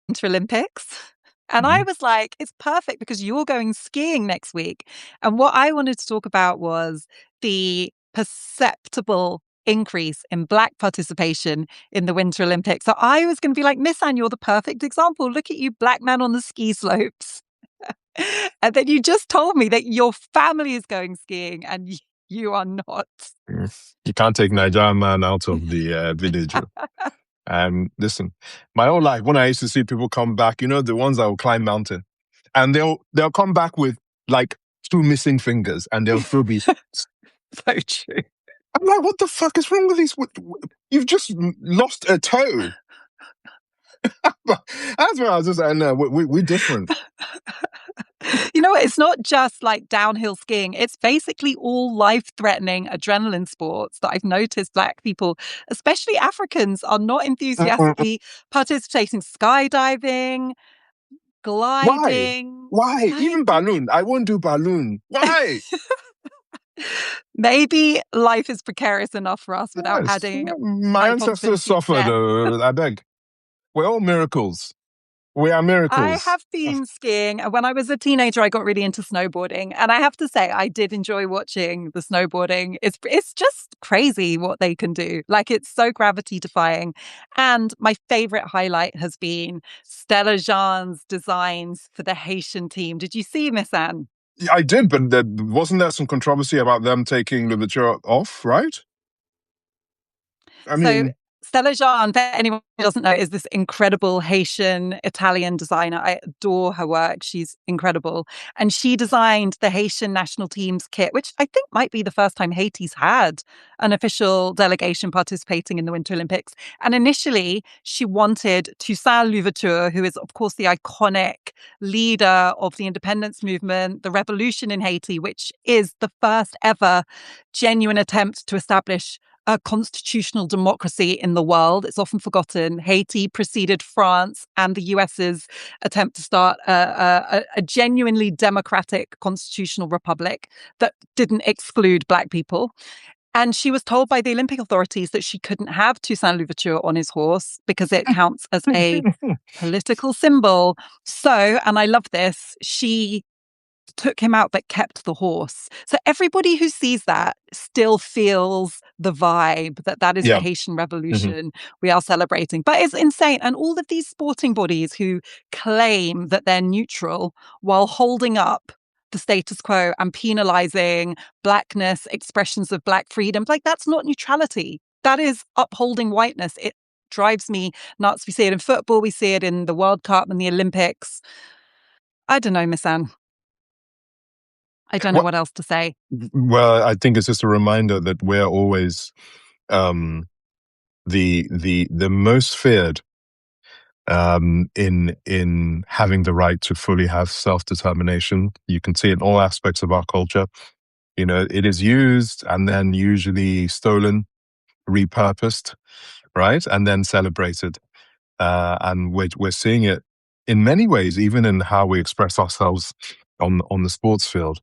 Winter Olympics. And I Mhm. was like, it's perfect because you're going skiing next week. And what I wanted to talk about was the perceptible increase in Black participation in the Winter Olympics. So I was going to be like, Misan, you're the perfect example. Look at you, Black man on the ski slopes. And then you just told me that your family is going skiing and you are not. You can't take Nigerian man out of the village. Listen, my whole life when I used to see people come back, the ones that will climb mountain, and they'll come back with like two missing fingers, and they'll still be. So true. I'm like, what the fuck is wrong with these? You've just lost a toe. That's where I was just like, no, we're different. You know what? It's not just like downhill skiing. It's basically all life-threatening adrenaline sports that I've noticed Black people, especially Africans, are not enthusiastically participating. Skydiving, Why? gliding. Why? Like, Even balloon. I won't do balloon. Why? maybe life is precarious enough for us without Yes. adding My high ancestors possibility of suffered. death. I beg. We're all miracles. We are I miracles. have been skiing. When I was a teenager, I got really into snowboarding. And I have to say, I did enjoy watching the snowboarding. It's just crazy what they can do. Like, it's so gravity defying. And my favorite highlight has been Stella Jean's designs for the Haitian team. Did you see, Miss Anne? Yeah, I did, but wasn't there some controversy about them taking Louverture off, right? I So mean, Stella Jean, for anyone who doesn't know, is this incredible Haitian Italian designer. I adore her work. She's incredible. And she designed the Haitian national team's kit, which I think might be the first time Haiti's had an official delegation participating in the Winter Olympics. And initially, she wanted Toussaint Louverture, who is, of course, the iconic leader of the independence movement, the revolution in Haiti, which is the first ever genuine attempt to establish a constitutional democracy in the world. It's often forgotten. Haiti preceded France and the US's attempt to start a genuinely democratic constitutional republic that didn't exclude Black people. And she was told by the Olympic authorities that she couldn't have Toussaint Louverture on his horse because it counts as a political symbol. So, and I love this, she took him out but kept the horse. So everybody who sees that still feels the vibe that is the yeah. Haitian Hmm. Revolution we are celebrating. But it's insane. And all of these sporting bodies who claim that they're neutral while holding up the status quo and penalizing Blackness, expressions of Black freedom, like that's not neutrality. That is upholding whiteness. It drives me nuts. We see it in football. We see it in the World Cup and the Olympics. I don't know, Miss Anne. I don't know What? what else to say. Well, I think it's just a reminder that we're always um, the most feared in having the right to fully have self-determination. You can see it in all aspects of our culture. It is used and then usually stolen, repurposed, right, and then celebrated. And we're seeing it in many ways, even in how we express ourselves on the sports field.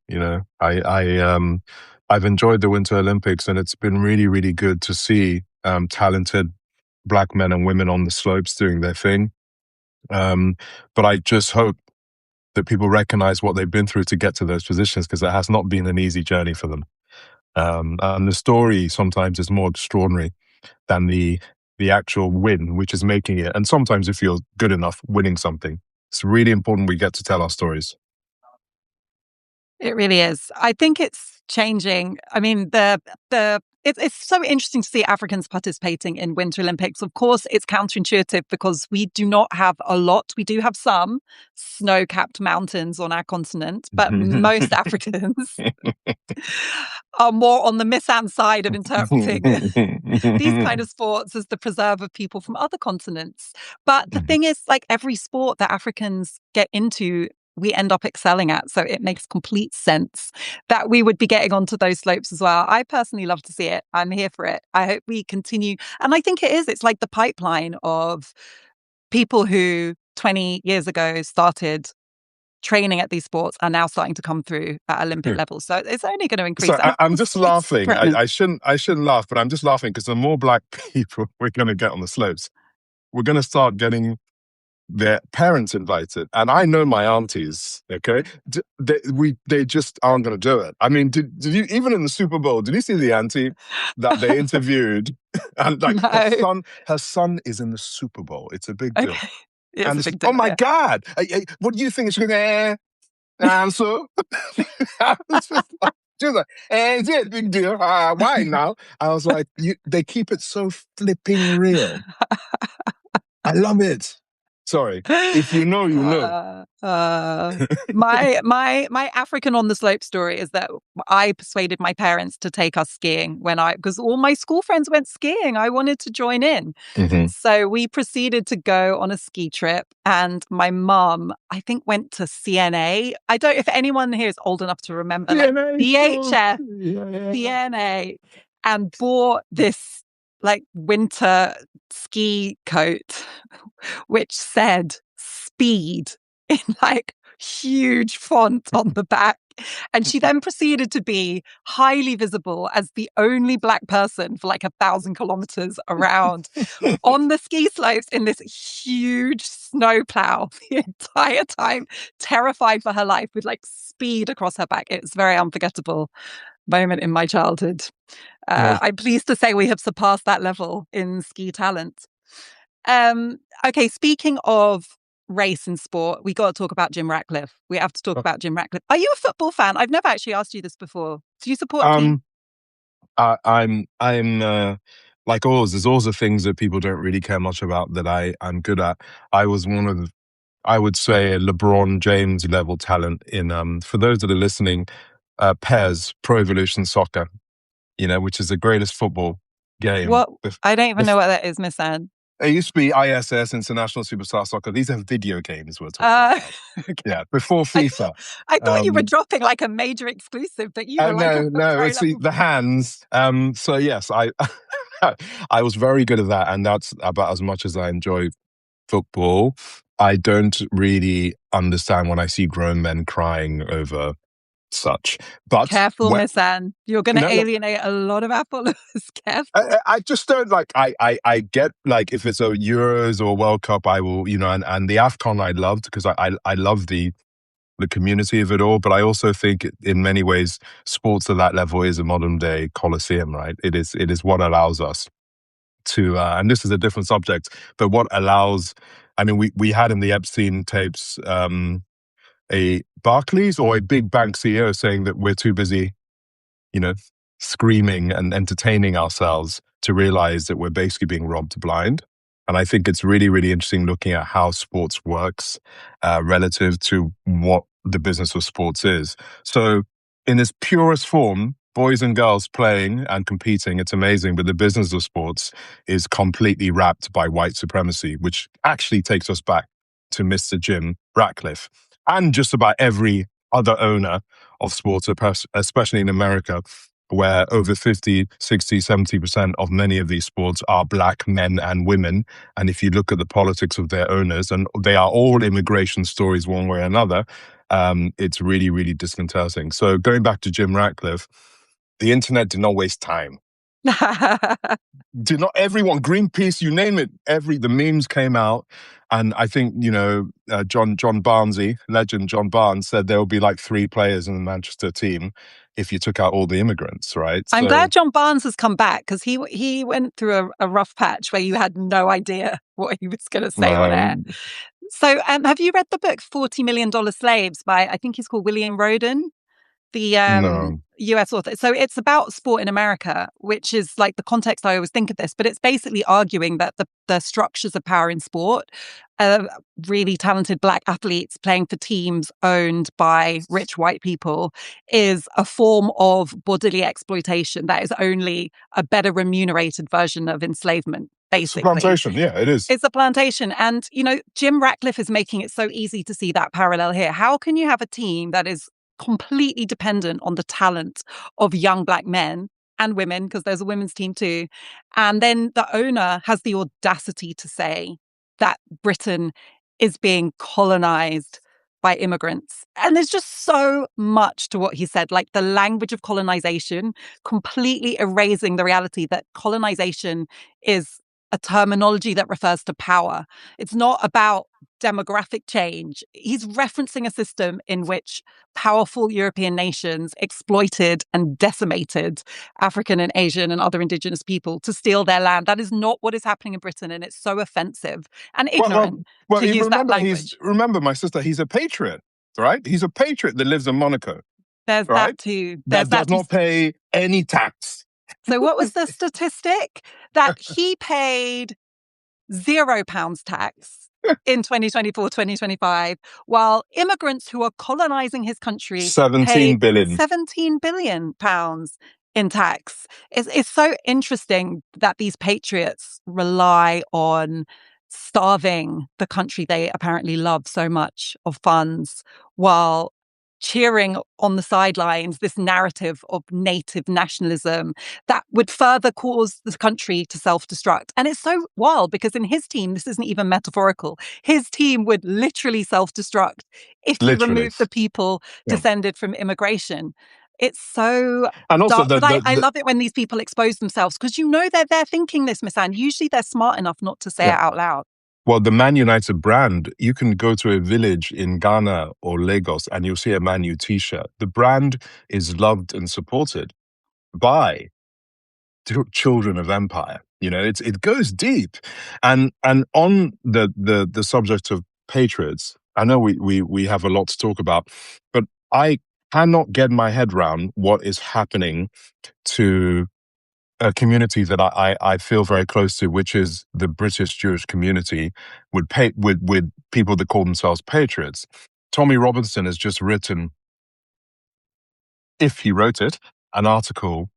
I've enjoyed the Winter Olympics, and it's been really, really good to see talented Black men and women on the slopes doing their thing. But I just hope that people recognize what they've been through to get to those positions, because it has not been an easy journey for them. And the story sometimes is more extraordinary than the actual win, which is making it. And sometimes if you're good enough, winning something. It's really important we get to tell our stories. It really is. I think it's changing. I mean, it's so interesting to see Africans participating in Winter Olympics. Of course, it's counterintuitive because we do not have a lot. We do have some snow-capped mountains on our continent, but most Africans are more on the Misan side of interpreting these kind of sports as the preserve of people from other continents. But the thing is, like every sport that Africans get into, we end up excelling at. So it makes complete sense that we would be getting onto those slopes as well. I personally love to see it. I'm here for it. I hope we continue. And I think it is. It's like the pipeline of people who 20 years ago started training at these sports are now starting to come through at Olympic levels. So it's only going to increase. So And of I'm course, just it's laughing. threatening. I shouldn't laugh, but I'm just laughing because the more Black people we're going to get on the slopes, we're going to start getting their parents invited, and I know my aunties. Okay, they just aren't going to do it. I mean, did you, even in the Super Bowl? Did you see the auntie that they interviewed? And like No. her son is in the Super Bowl. It's a big deal. Okay. It's And a it's, big oh deal, my yeah. God, what do you think? She's going, answer. I was just like, she was like, is it a big deal? Why now? I was like, they keep it so flipping real. I love it. Sorry. If you know, you know. My African on the slope story is that I persuaded my parents to take us skiing because all my school friends went skiing. I wanted to join in. Mm-hmm. So we proceeded to go on a ski trip, and my mum, I think, went to CNA. I don't, if anyone here is old enough to remember, like DNA, sure. VHF, Yeah. CNA, and bought this like winter ski coat, which said speed in like huge font on the back. And she then proceeded to be highly visible as the only Black person for like 1,000 kilometers around on the ski slopes in this huge snowplow the entire time, terrified for her life with like speed across her back. It was a very unforgettable moment in my childhood. Well, I'm pleased to say we have surpassed that level in ski talent. Okay, speaking of race and sport, we got to talk about Jim Ratcliffe. We have to talk about Jim Ratcliffe. Are you a football fan? I've never actually asked you this before. Do you support a team? um, I'm like always. There's also things that people don't really care much about that I'm good at. I was one of I would say a LeBron James level talent in for those that are listening, PES, Pro Evolution Soccer, which is the greatest football game. What? I don't even know what that is, Miss Anne. It used to be ISS, International Superstar Soccer. These are video games we're talking Uh, about. okay. Yeah, before I FIFA. thought I thought you were Um, dropping like a major exclusive that you oh were like a no, no, pro it's level. the hands. So yes, I I was very good at that, and that's about as much as I enjoy football. I don't really understand when I see grown men crying over such. But Careful, Miss Anne. You're going to no, alienate a lot of our followers. Careful. I just don't like. I get like if it's a Euros or World Cup, I will and the Afcon I loved because I love the community of it all. But I also think in many ways, sports at that level is a modern day Colosseum, right? It is what allows us to, and this is a different subject, but what allows. I mean, we had in the Epstein tapes a Barclays or a big bank CEO saying that we're too busy you know, screaming and entertaining ourselves to realize that we're basically being robbed blind. And I think it's really, really interesting looking at how sports works relative to what the business of sports is. So, in its purest form, boys and girls playing and competing, it's amazing. But the business of sports is completely wrapped by white supremacy, which actually takes us back to Mr. Jim Ratcliffe and just about every other owner of sports, especially in America, where over 50, 60, 70% of many of these sports are Black men and women. And if you look at the politics of their owners, and they are all immigration stories one way or another, it's really, really disconcerting. So going back to Jim Ratcliffe, the internet did not waste time. Did not everyone, Greenpeace, you name it, the memes came out. And I think, John Barnesy, legend John Barnes, said there will be like 3 players in the Manchester team if you took out all the immigrants, right? I'm So, glad John Barnes has come back because he went through a rough patch where you had no idea what he was going to say on air. um, So, have you read the book $40 Million Slaves by, I think he's called William Roden, the no. US author? So it's about sport in America, which is like the context I always think of this, but it's basically arguing that the structures of power in sport, really talented Black athletes playing for teams owned by rich white people, is a form of bodily exploitation that is only a better remunerated version of enslavement, It's a basically. plantation. Yeah, it is. It's a plantation. And, Jim Ratcliffe is making it so easy to see that parallel here. How can you have a team that is completely dependent on the talent of young Black men and women, because there's a women's team too, and then the owner has the audacity to say that Britain is being colonized by immigrants? And there's just so much to what he said, like the language of colonization, completely erasing the reality that colonization is a terminology that refers to power. It's not about demographic change. He's referencing a system in which powerful European nations exploited and decimated African and Asian and other indigenous people to steal their land. That is not what is happening in Britain, and it's so offensive and Well, well, ignorant well. to You use that remember, language. my sister. He's a patriot, right? He's a patriot that lives in Monaco, There's right? that too. There's That that does too. not pay any tax. So what was the statistic? That he paid £0 tax in 2024, 2025, while immigrants who are colonizing his country pay 17 billion. £17 billion in tax. It's so interesting that these patriots rely on starving the country they apparently love so much of funds while cheering on the sidelines this narrative of native nationalism that would further cause the country to self-destruct. And it's so wild because in his team, this isn't even metaphorical. His team would literally self-destruct if you Literally. remove the people Yeah. descended from immigration. It's so And also dark, but I love it when these people expose themselves because they're thinking this, Miss Anne. Usually they're smart enough not to say yeah. it out loud. Well, the Man United brand, you can go to a village in Ghana or Lagos and you'll see a Man U t-shirt. The brand is loved and supported by children of empire. You know, it goes deep. And on the subject of patriots, I know we have a lot to talk about, but I cannot get my head around what is happening to a community that I feel very close to, which is the British Jewish community with people that call themselves patriots. Tommy Robinson has just written, if he wrote it, an article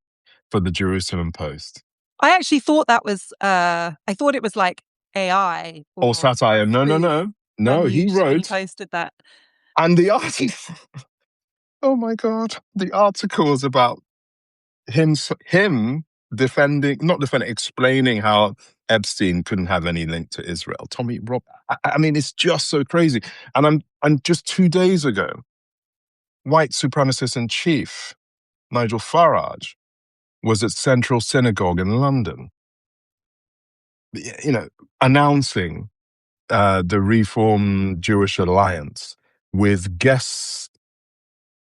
for the Jerusalem Post. I actually thought that was, I thought it was like AI Or or satire. No, when he he wrote, posted that. and the article, oh my God, the article is about him explaining how Epstein couldn't have any link to Israel. Tommy Rob, I mean, it's just so crazy. And I'm just 2 days ago, white supremacist in chief Nigel Farage was at Central Synagogue in London, you know, announcing the Reform Jewish Alliance with guests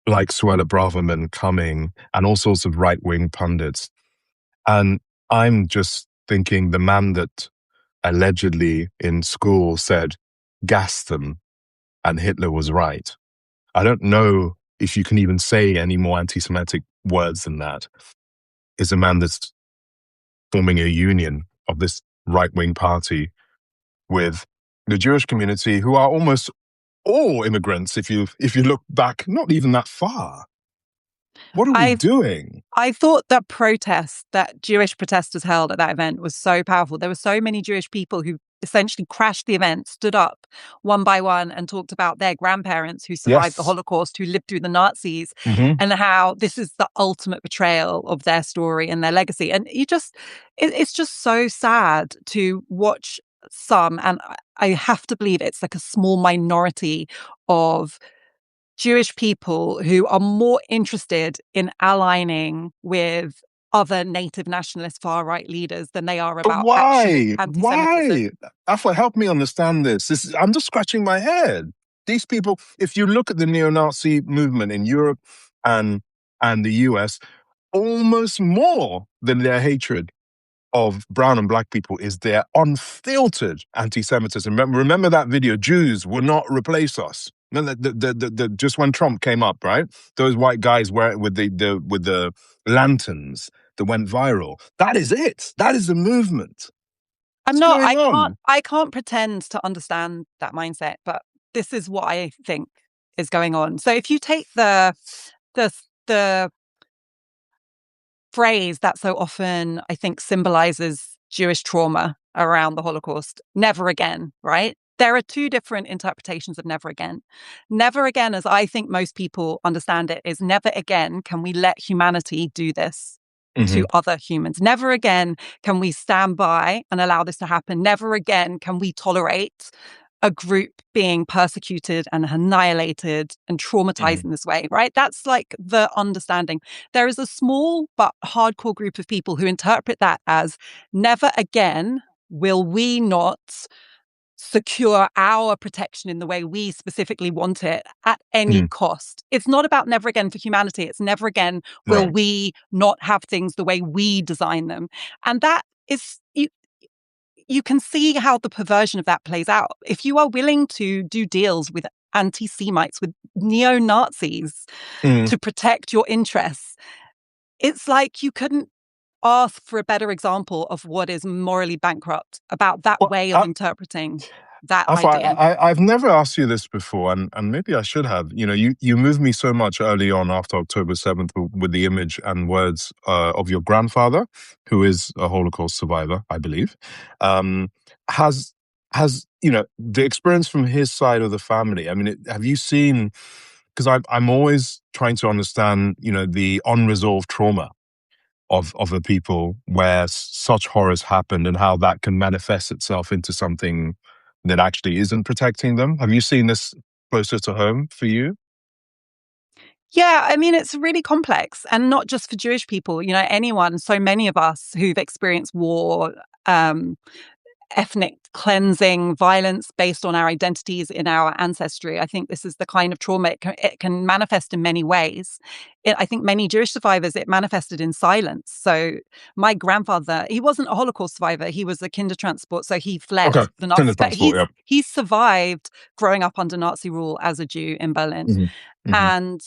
like Suella Braverman coming and all sorts of right-wing pundits. And I'm just thinking the man that allegedly in school said, gas them, and Hitler was right. I don't know if you can even say any more anti-Semitic words than that, is a man that's forming a union of this right-wing party with the Jewish community, who are almost all immigrants, if you look back, not even that far. What are we doing? I thought that protest that Jewish protesters held at that event was so powerful. There were so many Jewish people who essentially crashed the event, stood up one by one and talked about their grandparents who survived the Yes. Holocaust, who lived through the Nazis, Mm-hmm. and how this is the ultimate betrayal of their story and their legacy. And it's just so sad to watch some, and I have to believe it's like a small minority of Jewish people who are more interested in aligning with other native nationalist far right leaders than they are But about actual why? anti-Semitism. Why? Afua, help me understand this. I'm just scratching my head. These people, if you look at the neo-Nazi movement in Europe and the US, almost more than their hatred of brown and black people is their unfiltered anti-Semitism. Remember that video, Jews will not replace us. Just when Trump came up, right? Those white guys with the lanterns that went viral. That is it. That is the movement. What's going on? I can't pretend to understand that mindset, but this is what I think is going on. So if you take the phrase that so often I think symbolizes Jewish trauma around the Holocaust, never again, right? There are two different interpretations of never again. Never again, as I think most people understand it, is never again can we let humanity do this to other humans. Never again can we stand by and allow this to happen. Never again can we tolerate a group being persecuted and annihilated and traumatized in this way, right? That's like the understanding. There is a small but hardcore group of people who interpret that as never again will we not secure our protection in the way we specifically want it at any Mm. cost? It's not about never again for humanity. It's never again will Right. we not have things the way we design them. And that is, you can see how the perversion of that plays out. If you are willing to do deals with anti-Semites, with neo-Nazis Mm. to protect your interests, it's like you couldn't ask for a better example of what is morally bankrupt about that Well, way of interpreting that Afua, idea. I've never asked you this before, and maybe I should have. You know, you moved me so much early on after October 7th with the image and words of your grandfather, who is a Holocaust survivor, I believe. Um, has you know, the experience from his side of the family? I mean, have you seen? Because I'm always trying to understand, you know, the unresolved trauma of the people where such horrors happened and how that can manifest itself into something that actually isn't protecting them. Have you seen this closer to home for you? Yeah, I mean, it's really complex, and not just for Jewish people. You know, anyone, so many of us who've experienced war, um, ethnic cleansing, violence based on our identities in our ancestry. I think this is the kind of trauma it can manifest in many ways. I think many Jewish survivors, it manifested in silence. So my grandfather, he wasn't a Holocaust survivor. He was a Kindertransport. So he fled Okay, the tender Nazis, but transport. Yeah. he survived growing up under Nazi rule as a Jew in Berlin. Hmm. Hmm. And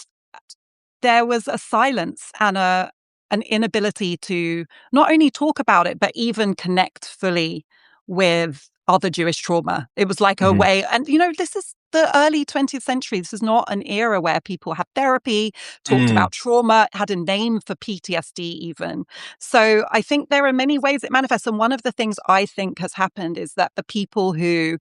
there was a silence and an inability to not only talk about it, but even connect fully with other Jewish trauma. It was like a Hmm. way, and you know, this is the early 20th century. This is not an era where people had therapy, talked Mm. about trauma, had a name for PTSD even. So I think there are many ways it manifests. And one of the things I think has happened is that the people who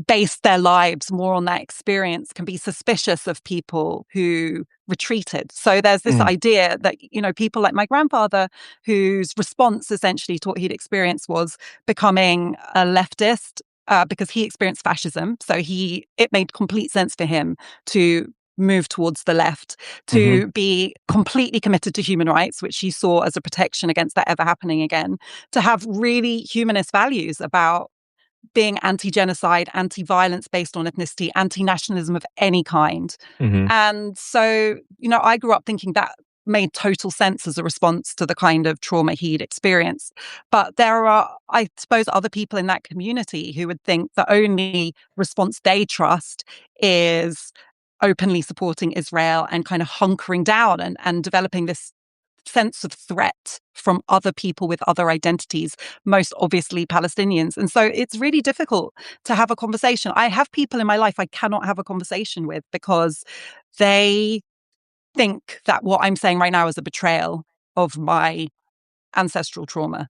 base their lives more on that experience can be suspicious of people who retreated. So there's this Mm. idea that, you know, people like my grandfather, whose response essentially to what he'd experienced was becoming a leftist because he experienced fascism. So it made complete sense for him to move towards the left, Hmm. to be completely committed to human rights, which he saw as a protection against that ever happening again, to have really humanist values about being anti-genocide, anti-violence based on ethnicity, anti-nationalism of any kind. Hmm. And so, you know, I grew up thinking that made total sense as a response to the kind of trauma he'd experienced. But there are, I suppose, other people in that community who would think the only response they trust is openly supporting Israel and kind of hunkering down and developing this sense of threat from other people with other identities, most obviously Palestinians. And so it's really difficult to have a conversation. I have people in my life I cannot have a conversation with because they think that what I'm saying right now is a betrayal of my ancestral trauma.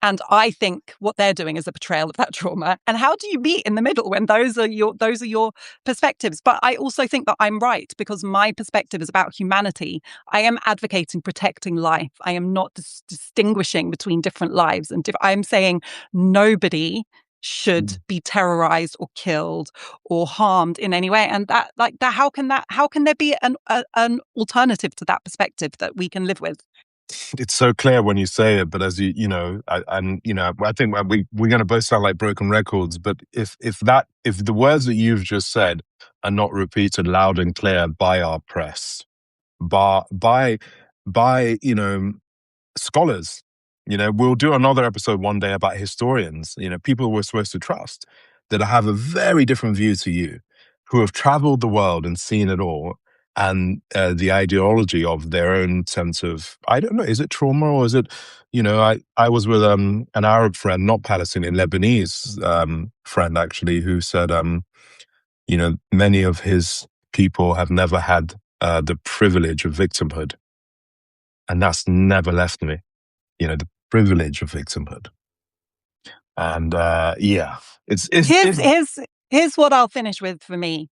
And I think what they're doing is a betrayal of that trauma. And how do you meet in the middle when those are your perspectives? But I also think that I'm right because my perspective is about humanity. I am advocating protecting life. I am not distinguishing between different lives. And I'm saying nobody should be terrorized or killed or harmed in any way. And how can there be an alternative to that perspective that we can live with? It's so clear when you say it, but as you know, and you know, I think we're going to both sound like broken records. But if the words that you've just said are not repeated loud and clear by our press, by you know, scholars, you know, we'll do another episode one day about historians, you know, people we're supposed to trust that have a very different view to you, who have traveled the world and seen it all, and the ideology of their own sense of, I don't know, is it trauma or is it, you know, I was with an Arab friend, not Palestinian, Lebanese friend actually, who said, you know, many of his people have never had the privilege of victimhood, and that's never left me, you know, the privilege of victimhood. And yeah, Here's it's here's here's what I'll finish with for me.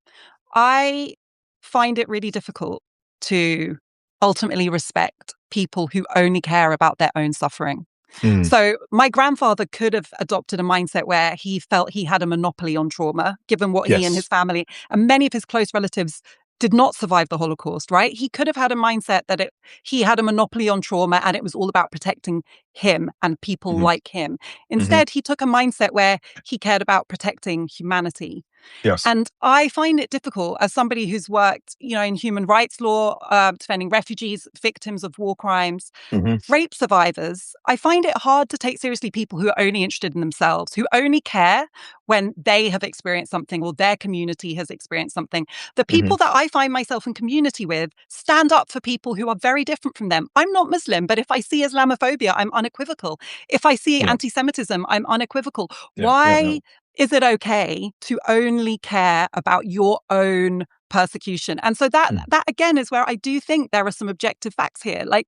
I find it really difficult to ultimately respect people who only care about their own suffering. mm, So my grandfather could have adopted a mindset where he felt he had a monopoly on trauma, given what he and his yes. family and many of his close relatives did not survive the Holocaust, right? He could have had a mindset that he had a monopoly on trauma and it was all about protecting him and people Mm-hmm. like him. Mm-hmm. Instead, he took a mindset where he cared about protecting humanity. Yes. And I find it difficult as somebody who's worked, in human rights law, defending refugees, victims of war crimes, Mm-hmm. rape survivors. I find it hard to take seriously people who are only interested in themselves, who only care when they have experienced something or their community has experienced something. The Mm-hmm. people that I find myself in community with stand up for people who are very different from them. I'm not Muslim, but if I see Islamophobia, I'm unequivocal. If I see Yeah. anti-Semitism, I'm unequivocal. Yeah. Yeah. Yeah. Why is it okay to only care about your own persecution? And so that again is where I do think there are some objective facts here. Like,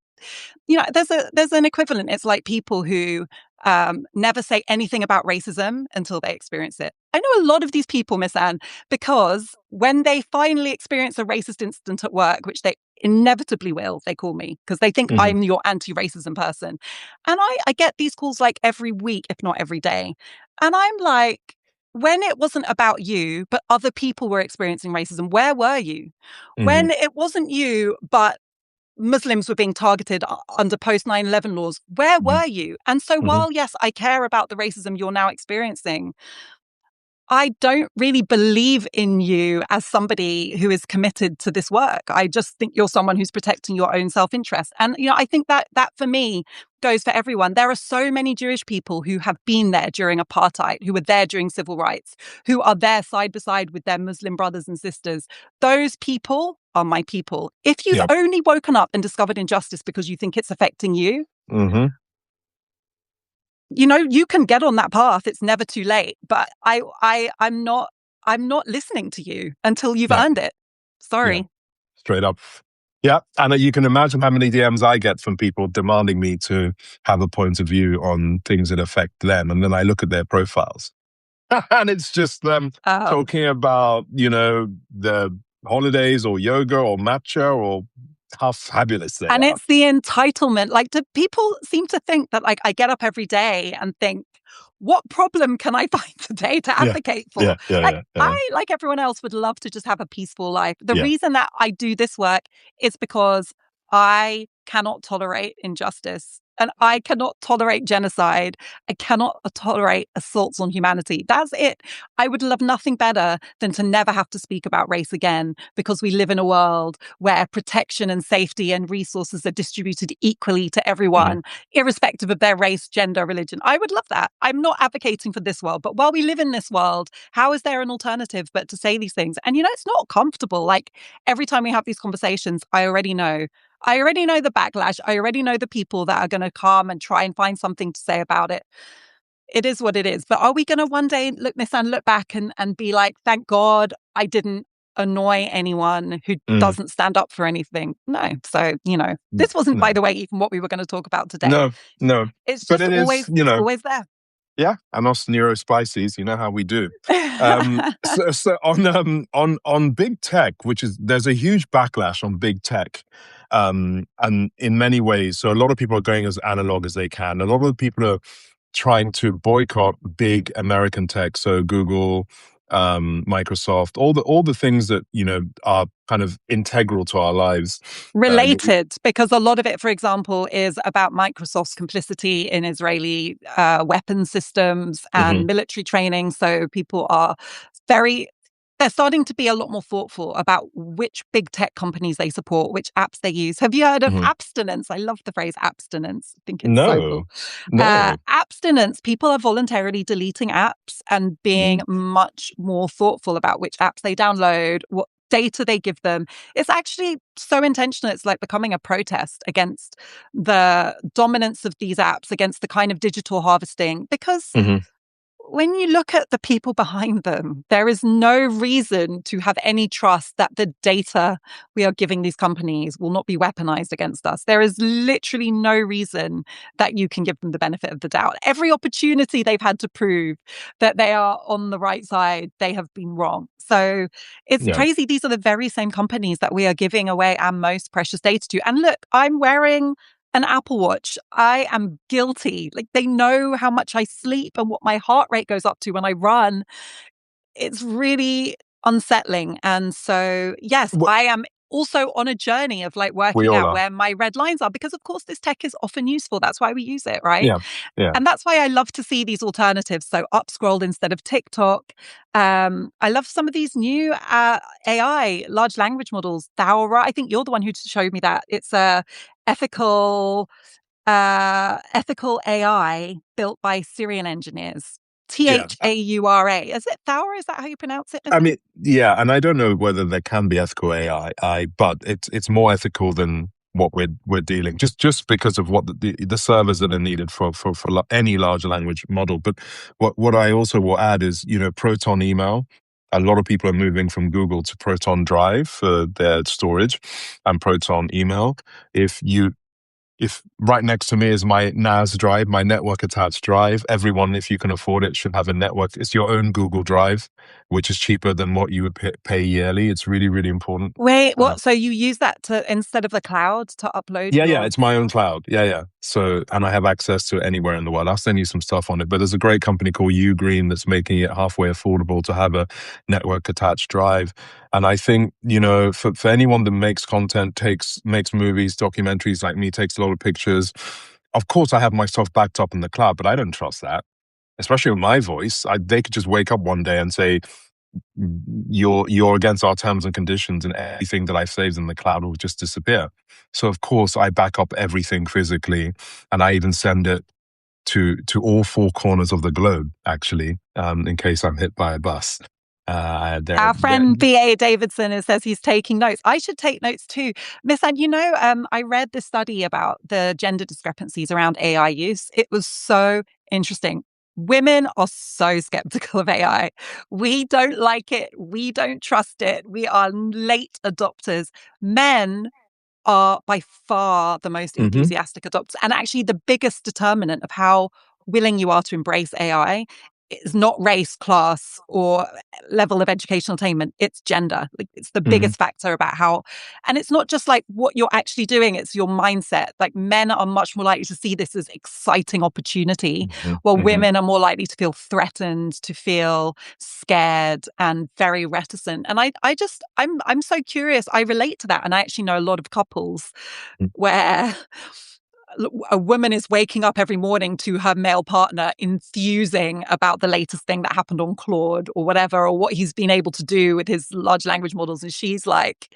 there's an equivalent. It's like people who never say anything about racism until they experience it. I know a lot of these people, Miss Anne, because when they finally experience a racist incident at work, which they inevitably will, they call me because they think Mm-hmm. I'm your anti-racism person. And I get these calls like every week, if not every day. And I'm like, when it wasn't about you, but other people were experiencing racism, where were you? Mm-hmm. When it wasn't you, but Muslims were being targeted under post 9/11 laws, where Mm-hmm. were you? And so Mm-hmm. while, yes, I care about the racism you're now experiencing, I don't really believe in you as somebody who is committed to this work. I just think you're someone who's protecting your own self-interest. And, I think that for me goes for everyone. There are so many Jewish people who have been there during apartheid, who were there during civil rights, who are there side by side with their Muslim brothers and sisters. Those people are my people. If you've Yeah. only woken up and discovered injustice because you think it's affecting you, Mm-hmm. you can get on that path. It's never too late. But I'm not listening to you until you've Yeah. earned it. Yeah. Sorry. Straight up. Yeah. And you can imagine how many DMs I get from people demanding me to have a point of view on things that affect them. And then I look at their profiles and it's just them Oh. talking about, the holidays or yoga or matcha or how fabulous they And are. it's the entitlement. Like, do people seem to think that, like, I get up every day and think, what problem can I find today to Yeah. advocate for? Yeah. Yeah. Like, Yeah. Yeah. I, like everyone else, would love to just have a peaceful life. The Yeah. reason that I do this work is because I cannot tolerate injustice and I cannot tolerate genocide. I cannot tolerate assaults on humanity. That's it. I would love nothing better than to never have to speak about race again because we live in a world where protection and safety and resources are distributed equally to Mm-hmm. everyone, irrespective of their race, gender, religion. I would love that. I'm not advocating for this world, but while we live in this world, how is there an alternative but to say these things? And, it's not comfortable. Like, every time we have these conversations, I already know the backlash. I already know the people that are going to come and try and find something to say about it. It is what it is. But are we going to one day look back and be like, thank God I didn't annoy anyone who Mm. doesn't stand up for anything? No. So, this wasn't, by No. the way, even what we were going to talk about today. No. No. It's But just it is, always there. yeah, and us neurospices, you know how we do. So on big tech, there's a huge backlash on big tech, and in many ways. So a lot of people are going as analog as they can. A lot of people are trying to boycott big American tech, so Google, Microsoft, all the things that are kind of integral to our lives. Related, because a lot of it, for example, is about Microsoft's complicity in Israeli weapons systems and Mhm, military training. So people are they're starting to be a lot more thoughtful about which big tech companies they support, which apps they use. Have you heard of mhm. abstinence? I love the phrase abstinence. I think it's so cool. No, no. Abstinence, people are voluntarily deleting apps and being Mm, much more thoughtful about which apps they download, what data they give them. It's actually so intentional. It's like becoming a protest against the dominance of these apps, against the kind of digital harvesting, because mhm. when you look at the people behind them, there is no reason to have any trust that the data we are giving these companies will not be weaponized against us. There is literally no reason that you can give them the benefit of the doubt. Every opportunity they've had to prove that they are on the right side, they have been wrong. So it's Yeah. crazy. These are the very same companies that we are giving away our most precious data to. And look, I'm wearing an Apple Watch. I am guilty. Like, they know how much I sleep and what my heart rate goes up to when I run. It's really unsettling. And so, yes, What I am also on a journey of like we working all out are. where my red lines are, because of course this tech is often useful. That's why we use it, right? Yeah, yeah, And that's why I love to see these alternatives. So up scrolled instead of TikTok. I love some of these new AI large language models. Thora, I think you're the one who showed me that. It's a ethical ethical AI built by Syrian engineers. yeah. Thaura. Is it Thora? Is that how you pronounce it, I Misan? mean, yeah, and I don't know whether there can be ethical AI, but it's more ethical than what we're dealing just because of what the servers that are needed for any large language model. But what I also will add is, Proton email. A lot of people are moving from Google to Proton Drive for their storage and Proton email. If right next to me is my NAS drive, my network attached drive, everyone, if you can afford it, should have a network. It's your own Google Drive, which is cheaper than what you would pay yearly. It's really, really important. Wait, Uh, what? So you use that to instead of the cloud to upload yeah, your. it's my own cloud. Yeah. So, and I have access to it anywhere in the world. I'll send you some stuff on it. But there's a great company called Ugreen that's making it halfway affordable to have a network attached drive. And I think, for anyone that makes content, makes movies, documentaries like me, takes a lot of pictures. Of course, I have my stuff backed up in the cloud, but I don't trust that, especially with my voice. They could just wake up one day and say, you're against our terms and conditions, and everything that I've saved in the cloud will just disappear. So of course I back up everything physically, and I even send it to all four corners of the globe, actually, in case I'm hit by a bus. Our friend B.A. Davidson says he's taking notes. I should take notes too. Miss Anne, I read the study about the gender discrepancies around AI use. It was so interesting. Women are so skeptical of AI. We don't like it. We don't trust it. We are late adopters. Men are by far the most hmm enthusiastic adopters. And actually, the biggest determinant of how willing you are to embrace AI is not race, class, or level of educational attainment. It's gender. Like, it's the hmm biggest factor about how, and it's not just like what you're actually doing, it's your mindset. Like, men are much more likely to see this as exciting opportunity, hmm while hmm women are more likely to feel threatened, to feel scared and very reticent. And I'm so curious. I relate to that. And I actually know a lot of couples where a woman is waking up every morning to her male partner enthusing about the latest thing that happened on Claude or whatever, or what he's been able to do with his large language models. And she's like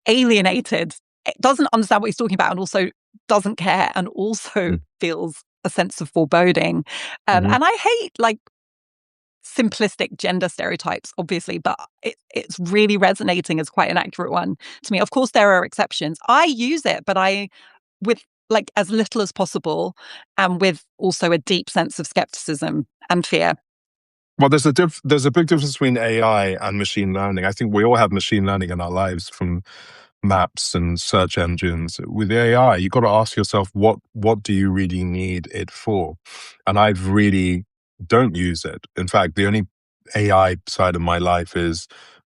alienated, doesn't understand what he's talking about, and also doesn't care, and also feels a sense of foreboding. hmm And I hate like simplistic gender stereotypes, obviously, but it's really resonating as quite an accurate one to me. Of course, there are exceptions. I use it, but I with like as little as possible, and with also a deep sense of skepticism and fear. Well, there's a big difference between AI and machine learning. I think we all have machine learning in our lives, from maps and search engines. With AI, you got to ask yourself, what do you really need it for? And I've really don't use it. In fact, the only AI side of my life is,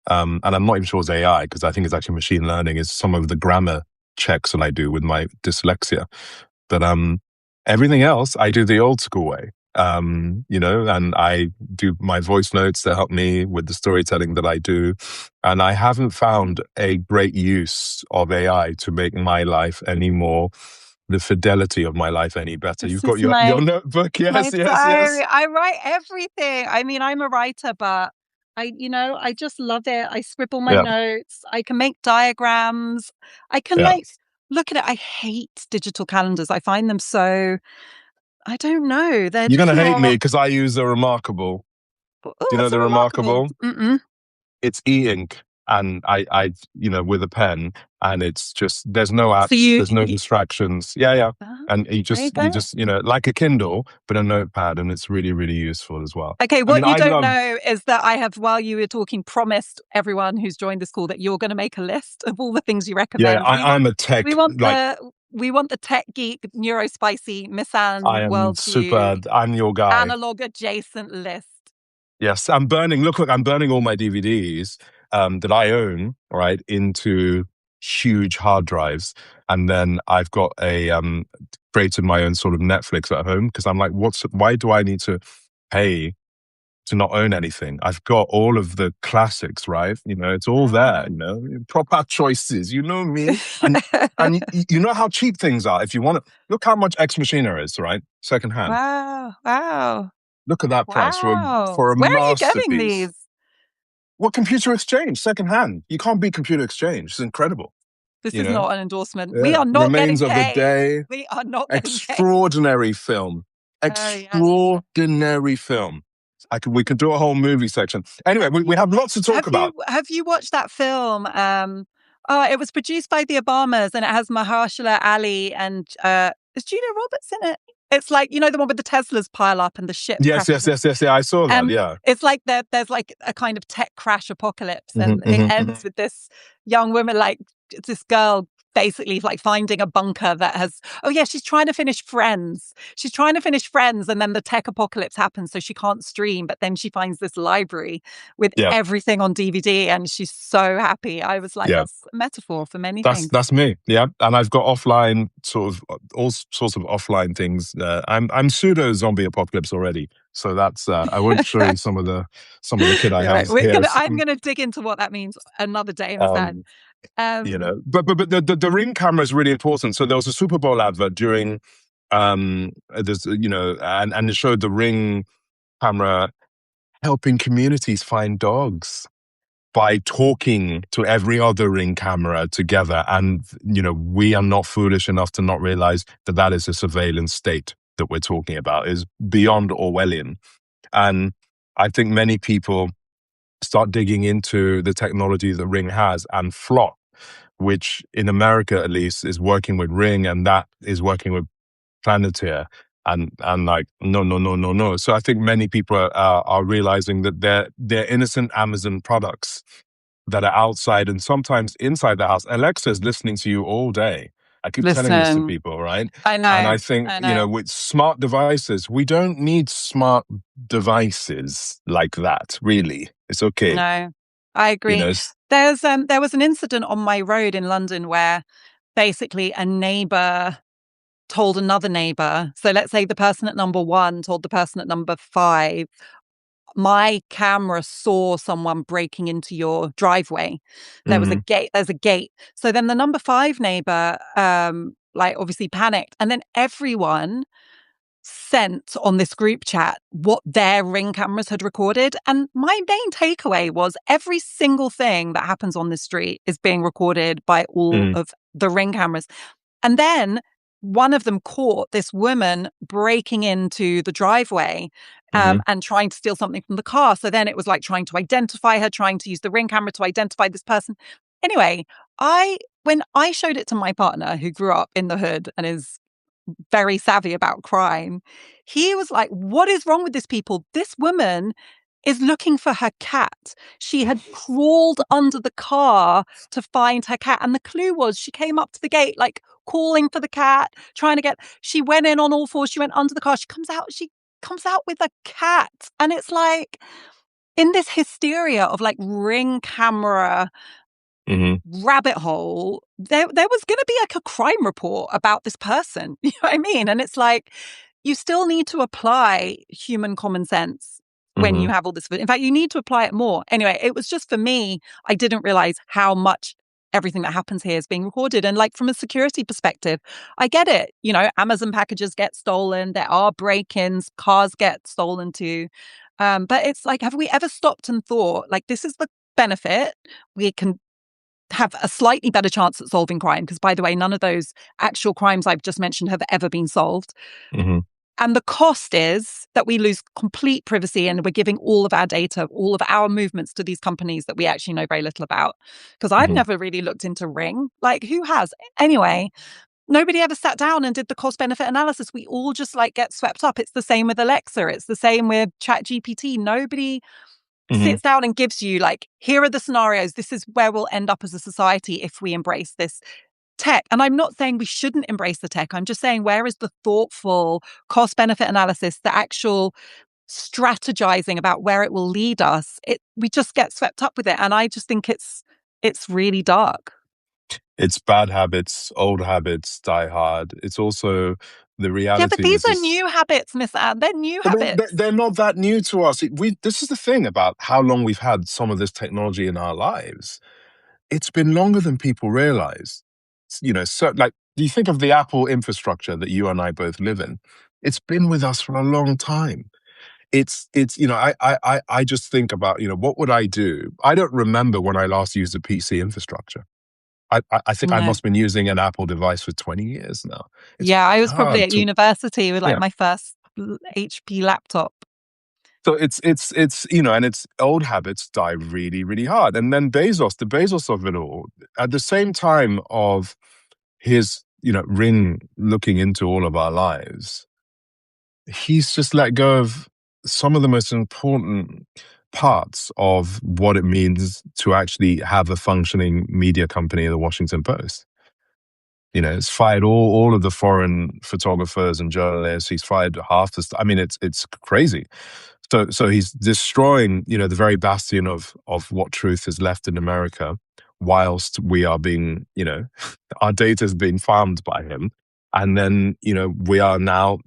and I'm not even sure it's AI because I think it's actually machine learning, is some of the grammar checks that I do with my dyslexia. But everything else, I do the old school way. And I do my voice notes to help me with the storytelling that I do. And I haven't found a great use of AI to make my life any more, the fidelity of my life any better. This You've got is your notebook. my Yes, yes, diary. yes. I write everything. I mean, I'm a writer, but I just love it. I scribble my Yeah, notes. I can make diagrams. I can yeah. like look at it. I hate digital calendars. I find them so, I don't know. They're You're just gonna hate me not. because I use the Remarkable. Oh, Do you know what's a the remarkable? Remarkable? Mm-mm. It's e-ink, and with a pen, and it's just, there's no So apps, there's no distractions. Yeah. And you there you just, go. like a Kindle, but a notepad, and it's really, really useful as well. Okay, I mean, what you I don't love, know is that I have, while you were talking, promised everyone who's joined this call that you're going to make a list of all the things you yeah, recommend. I'm a We tech, want like, the tech geek, neurospicy, I Misan am worldview, super, I'm your guy. analog adjacent list. Yes, look, I'm burning all my DVDs that I own, right, into huge hard drives. And then I've got created my own sort of Netflix at home, because I'm like, why do I need to pay to not own anything. I've got all of the classics, right? It's all there, Ah. proper choices, me. And you know how cheap things are. If you want to, look how much Ex Machina is, right? Secondhand. Wow. Wow. Look at that price for Wow. for a Where are you getting masterpiece. these? Well, computer exchange, secondhand. You can't beat computer exchange. It's incredible, This you is know? not an endorsement. We Yeah. are not getting Remains of the paid. Day. We are not getting paid. Extraordinary film. Oh, yes. Extraordinary film. We could do a whole movie section. Anyway, we have lots to talk about. Have you watched that film? It was produced by the Obamas and it has Mahershala Ali and is Julia Roberts in it? It's like, the one with the Teslas pile up and the ship Yes, crashes. yes. Yeah, I saw that. Yeah. It's like there's like a kind of tech crash apocalypse, and Mm-hmm, it mm-hmm, ends with this young woman, like this girl, basically like finding a bunker that has. Oh yeah, she's trying to finish Friends. She's trying to finish Friends, and then the tech apocalypse happens, so she can't stream. But then she finds this library with yeah. everything on DVD, and she's so happy. I was like, Yeah. that's a metaphor for many That's things. that's me. Yeah, and I've got offline all sorts of offline things. I'm pseudo zombie apocalypse already, so that's I won't show you some of the kit I have Right. here. I'm gonna dig into what that means another day, Misan. Um, but the Ring camera is really important. So there was a Super Bowl advert during there's and it showed the Ring camera helping communities find dogs by talking to every other Ring camera together. And, we are not foolish enough to not realize that that is a surveillance state that we're talking about, is beyond Orwellian. And I think many people start digging into the technology that Ring has and Flock, which in America at least is working with Ring, and that is working with Planeteer. And like, no. So I think many people are realizing that they're innocent Amazon products that are outside and sometimes inside the house. Alexa's listening to you all day. I keep telling this to Listen, people, right? I know. And I think, I know. with smart devices, we don't need smart devices like that, really. It's okay. No, I You agree. know, There was an incident on my road in London where basically a neighbor told another neighbor. So let's say the person at number 1 told the person at number 5, my camera saw someone breaking into your driveway. There was a gate. There's a gate. So then the number 5 neighbor, like obviously panicked, and then everyone sent on this group chat what their Ring cameras had recorded. And my main takeaway was every single thing that happens on this street is being recorded by all of the Ring cameras. And then one of them caught this woman breaking into the driveway and trying to steal something from the car. So then it was like trying to identify her, trying to use the Ring camera to identify this person. Anyway, when I showed it to my partner who grew up in the hood and is very savvy about crime, he was like, what is wrong with this people? This woman is looking for her cat. She had crawled under the car to find her cat. And the clue was she came up to the gate, like calling for the cat, she went in on all fours. She went under the car. She comes out with a cat. And it's like in this hysteria of like Ring camera rabbit hole, there was going to be like a crime report about this person. You know what I mean? And it's like, you still need to apply human common sense when you have all this. In fact, you need to apply it more. Anyway, it was just for me, I didn't realize how much everything that happens here is being recorded. And like from a security perspective, I get it. Amazon packages get stolen. There are break-ins. Cars get stolen too. But it's like, have we ever stopped and thought, like, this is the benefit? We can have a slightly better chance at solving crime. Because, by the way, none of those actual crimes I've just mentioned have ever been solved. And the cost is that we lose complete privacy and we're giving all of our data, all of our movements to these companies that we actually know very little about. Because I've never really looked into Ring. Like, who has? Anyway, nobody ever sat down and did the cost benefit analysis. We all just like get swept up. It's the same with Alexa. It's the same with ChatGPT. Nobody sits down and gives you like, here are the scenarios. This is where we'll end up as a society if we embrace this tech. And I'm not saying we shouldn't embrace the tech. I'm just saying, where is the thoughtful cost benefit analysis, the actual strategizing about where it will lead us? We just get swept up with it. And I just think it's really dark. It's bad habits, old habits die hard. It's also The Yeah, but reality these are is new habits, Miss Anne. They're new but habits. they're not that new to us. This is the thing about how long we've had some of this technology in our lives. It's been longer than people realize. You know, so like, do you think of the Apple infrastructure that you and I both live in? It's been with us for a long time. You know, I just think about, you know, what would I do? I don't remember when I last used a PC infrastructure. I think I No. must have been using an Apple device for 20 years now. It's Yeah, I really was probably hard at to, university with like yeah. my first HP laptop. So it's you know, and it's old habits die really, really hard. And then the Bezos of it all, at the same time of his, you know, ring looking into all of our lives, he's just let go of some of the most important parts of what it means to actually have a functioning media company, the Washington Post. You know, it's fired all of the foreign photographers and journalists. He's fired half the. I mean, it's crazy. So he's destroying, you know, the very bastion of what truth is left in America, whilst we are being, you know, our data is being farmed by him, and then, you know, we are now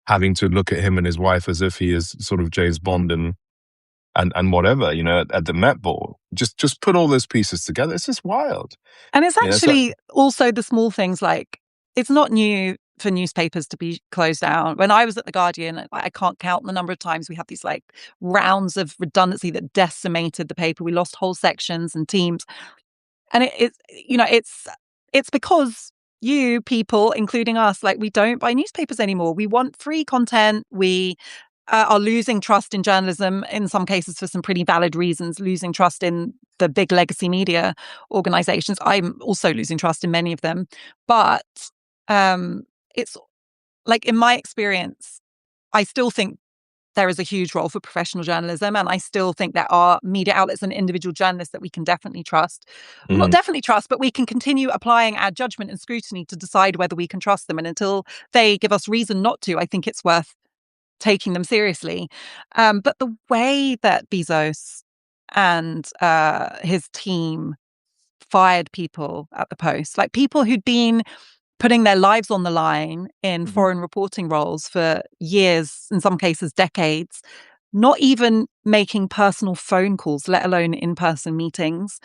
having to look at him and his wife as if he is sort of James Bond and whatever, you know, at the Met Ball. Just put all those pieces together. It's just wild. And it's You know, so actually also the small things like it's not new for newspapers to be closed down. When I was at The Guardian, I can't count the number of times we had these like rounds of redundancy that decimated the paper. We lost whole sections and teams. And it's, you know, it's because you people, including us, like we don't buy newspapers anymore. We want free content. We are losing trust in journalism in some cases for some pretty valid reasons, losing trust in the big legacy media organizations. I'm also losing trust in many of them. But it's like, in my experience, I still think there is a huge role for professional journalism. And I still think there are media outlets and individual journalists that we can definitely trust. Well, not mhm, definitely trust, but we can continue applying our judgment and scrutiny to decide whether we can trust them. And until they give us reason not to, I think it's worth taking them seriously. But the way that Bezos and his team fired people at the Post, like people who'd been putting their lives on the line in mhm. foreign reporting roles for years, in some cases decades, not even making personal phone calls, let alone in-person meetings,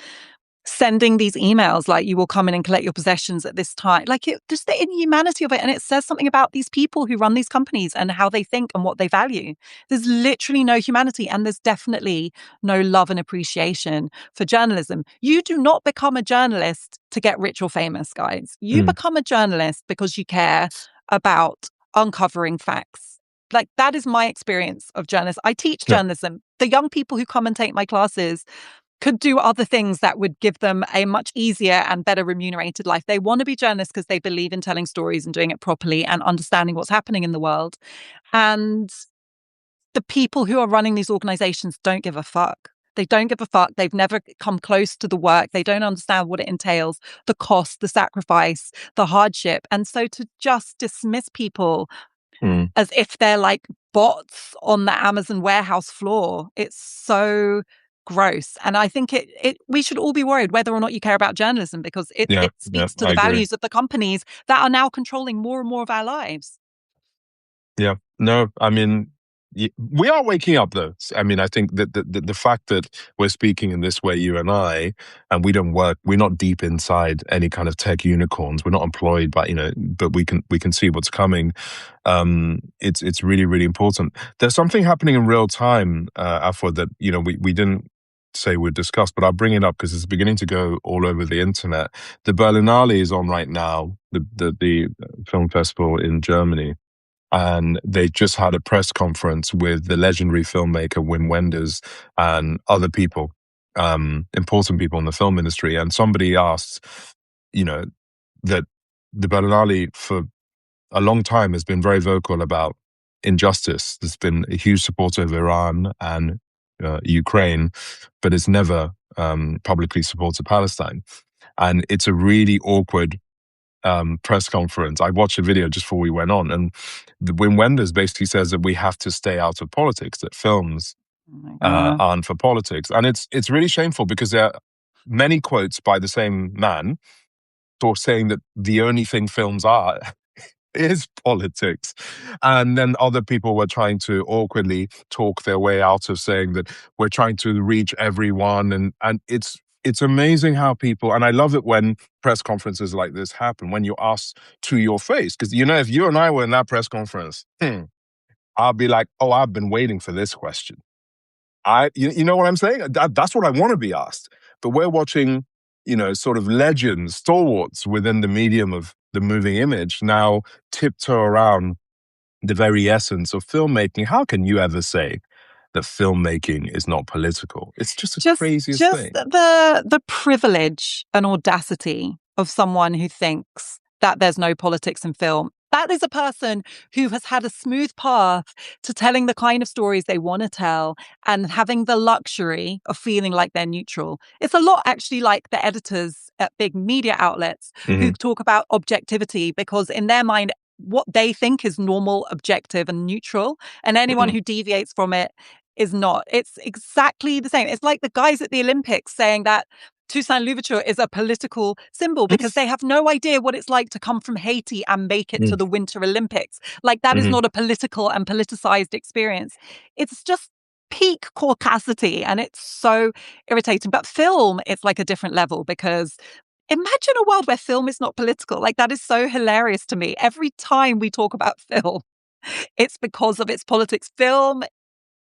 sending these emails like you will come in and collect your possessions at this time, like just the inhumanity of it. And it says something about these people who run these companies and how they think and what they value. There's literally no humanity, and there's definitely no love and appreciation for journalism. You do not become a journalist to get rich or famous, guys. You Mm, become a journalist because you care about uncovering facts. Like, that is my experience of journalists. I teach yeah. journalism. The young people who come and take my classes could do other things that would give them a much easier and better remunerated life. They want to be journalists because they believe in telling stories and doing it properly and understanding what's happening in the world. And the people who are running these organizations don't give a fuck. They don't give a fuck. They've never come close to the work. They don't understand what it entails, the cost, the sacrifice, the hardship. And so to just dismiss people Mm, as if they're like bots on the Amazon warehouse floor. It's so gross. And I think we should all be worried whether or not you care about journalism, because yeah, it yeah, speaks to I the agree. values of the companies that are now controlling more and more of our lives. Yeah. No, I mean, we are waking up though. I mean, I think that the fact that we're speaking in this way, you and we don't work, we're not deep inside any kind of tech unicorns. We're not employed by, you know, but we can see what's coming. It's really, really important. There's something happening in real time, Afua, that, you know, we didn't say we'd discuss, but I'll bring it up because it's beginning to go all over the internet. The Berlinale is on right now, the film festival in Germany, and they just had a press conference with the legendary filmmaker Wim Wenders and other people, important people in the film industry. And somebody asked, you know, that the Berlinale for a long time has been very vocal about injustice. There's been a huge supporter of Iran and Ukraine, but it's never publicly supported Palestine. And it's a really awkward press conference. I watched a video just before we went on, and the Wim Wenders basically says that we have to stay out of politics, that films Oh my God. aren't for politics. And it's really shameful because there are many quotes by the same man for saying that the only thing films are is politics. And then other people were trying to awkwardly talk their way out of saying that we're trying to reach everyone. And it's amazing how people, and I love it when press conferences like this happen, when you ask to your face. Because, you know, if you and I were in that press conference, I'll be like, oh, I've been waiting for this question. You know what I'm saying? That's what I want to be asked. But we're watching, you know, sort of legends, stalwarts within the medium of the moving image now tiptoe around the very essence of filmmaking. How can you ever say that filmmaking is not political? It's just the craziest Just thing. the privilege and audacity of someone who thinks that there's no politics in film. That is a person who has had a smooth path to telling the kind of stories they want to tell and having the luxury of feeling like they're neutral. It's a lot actually like the editors at big media outlets who Mm-hmm. talk about objectivity because in their mind, what they think is normal, objective, and neutral, and anyone Mm-hmm. who deviates from it is not. It's exactly the same. It's like the guys at the Olympics saying that Toussaint Louverture is a political symbol because they have no idea what it's like to come from Haiti and make it to the Winter Olympics. Like that is Mm-hmm. not a political and politicized experience. It's just peak caucasity and it's so irritating. But film, it's like a different level because imagine a world where film is not political. Like that is so hilarious to me. Every time we talk about film, it's because of its politics. Film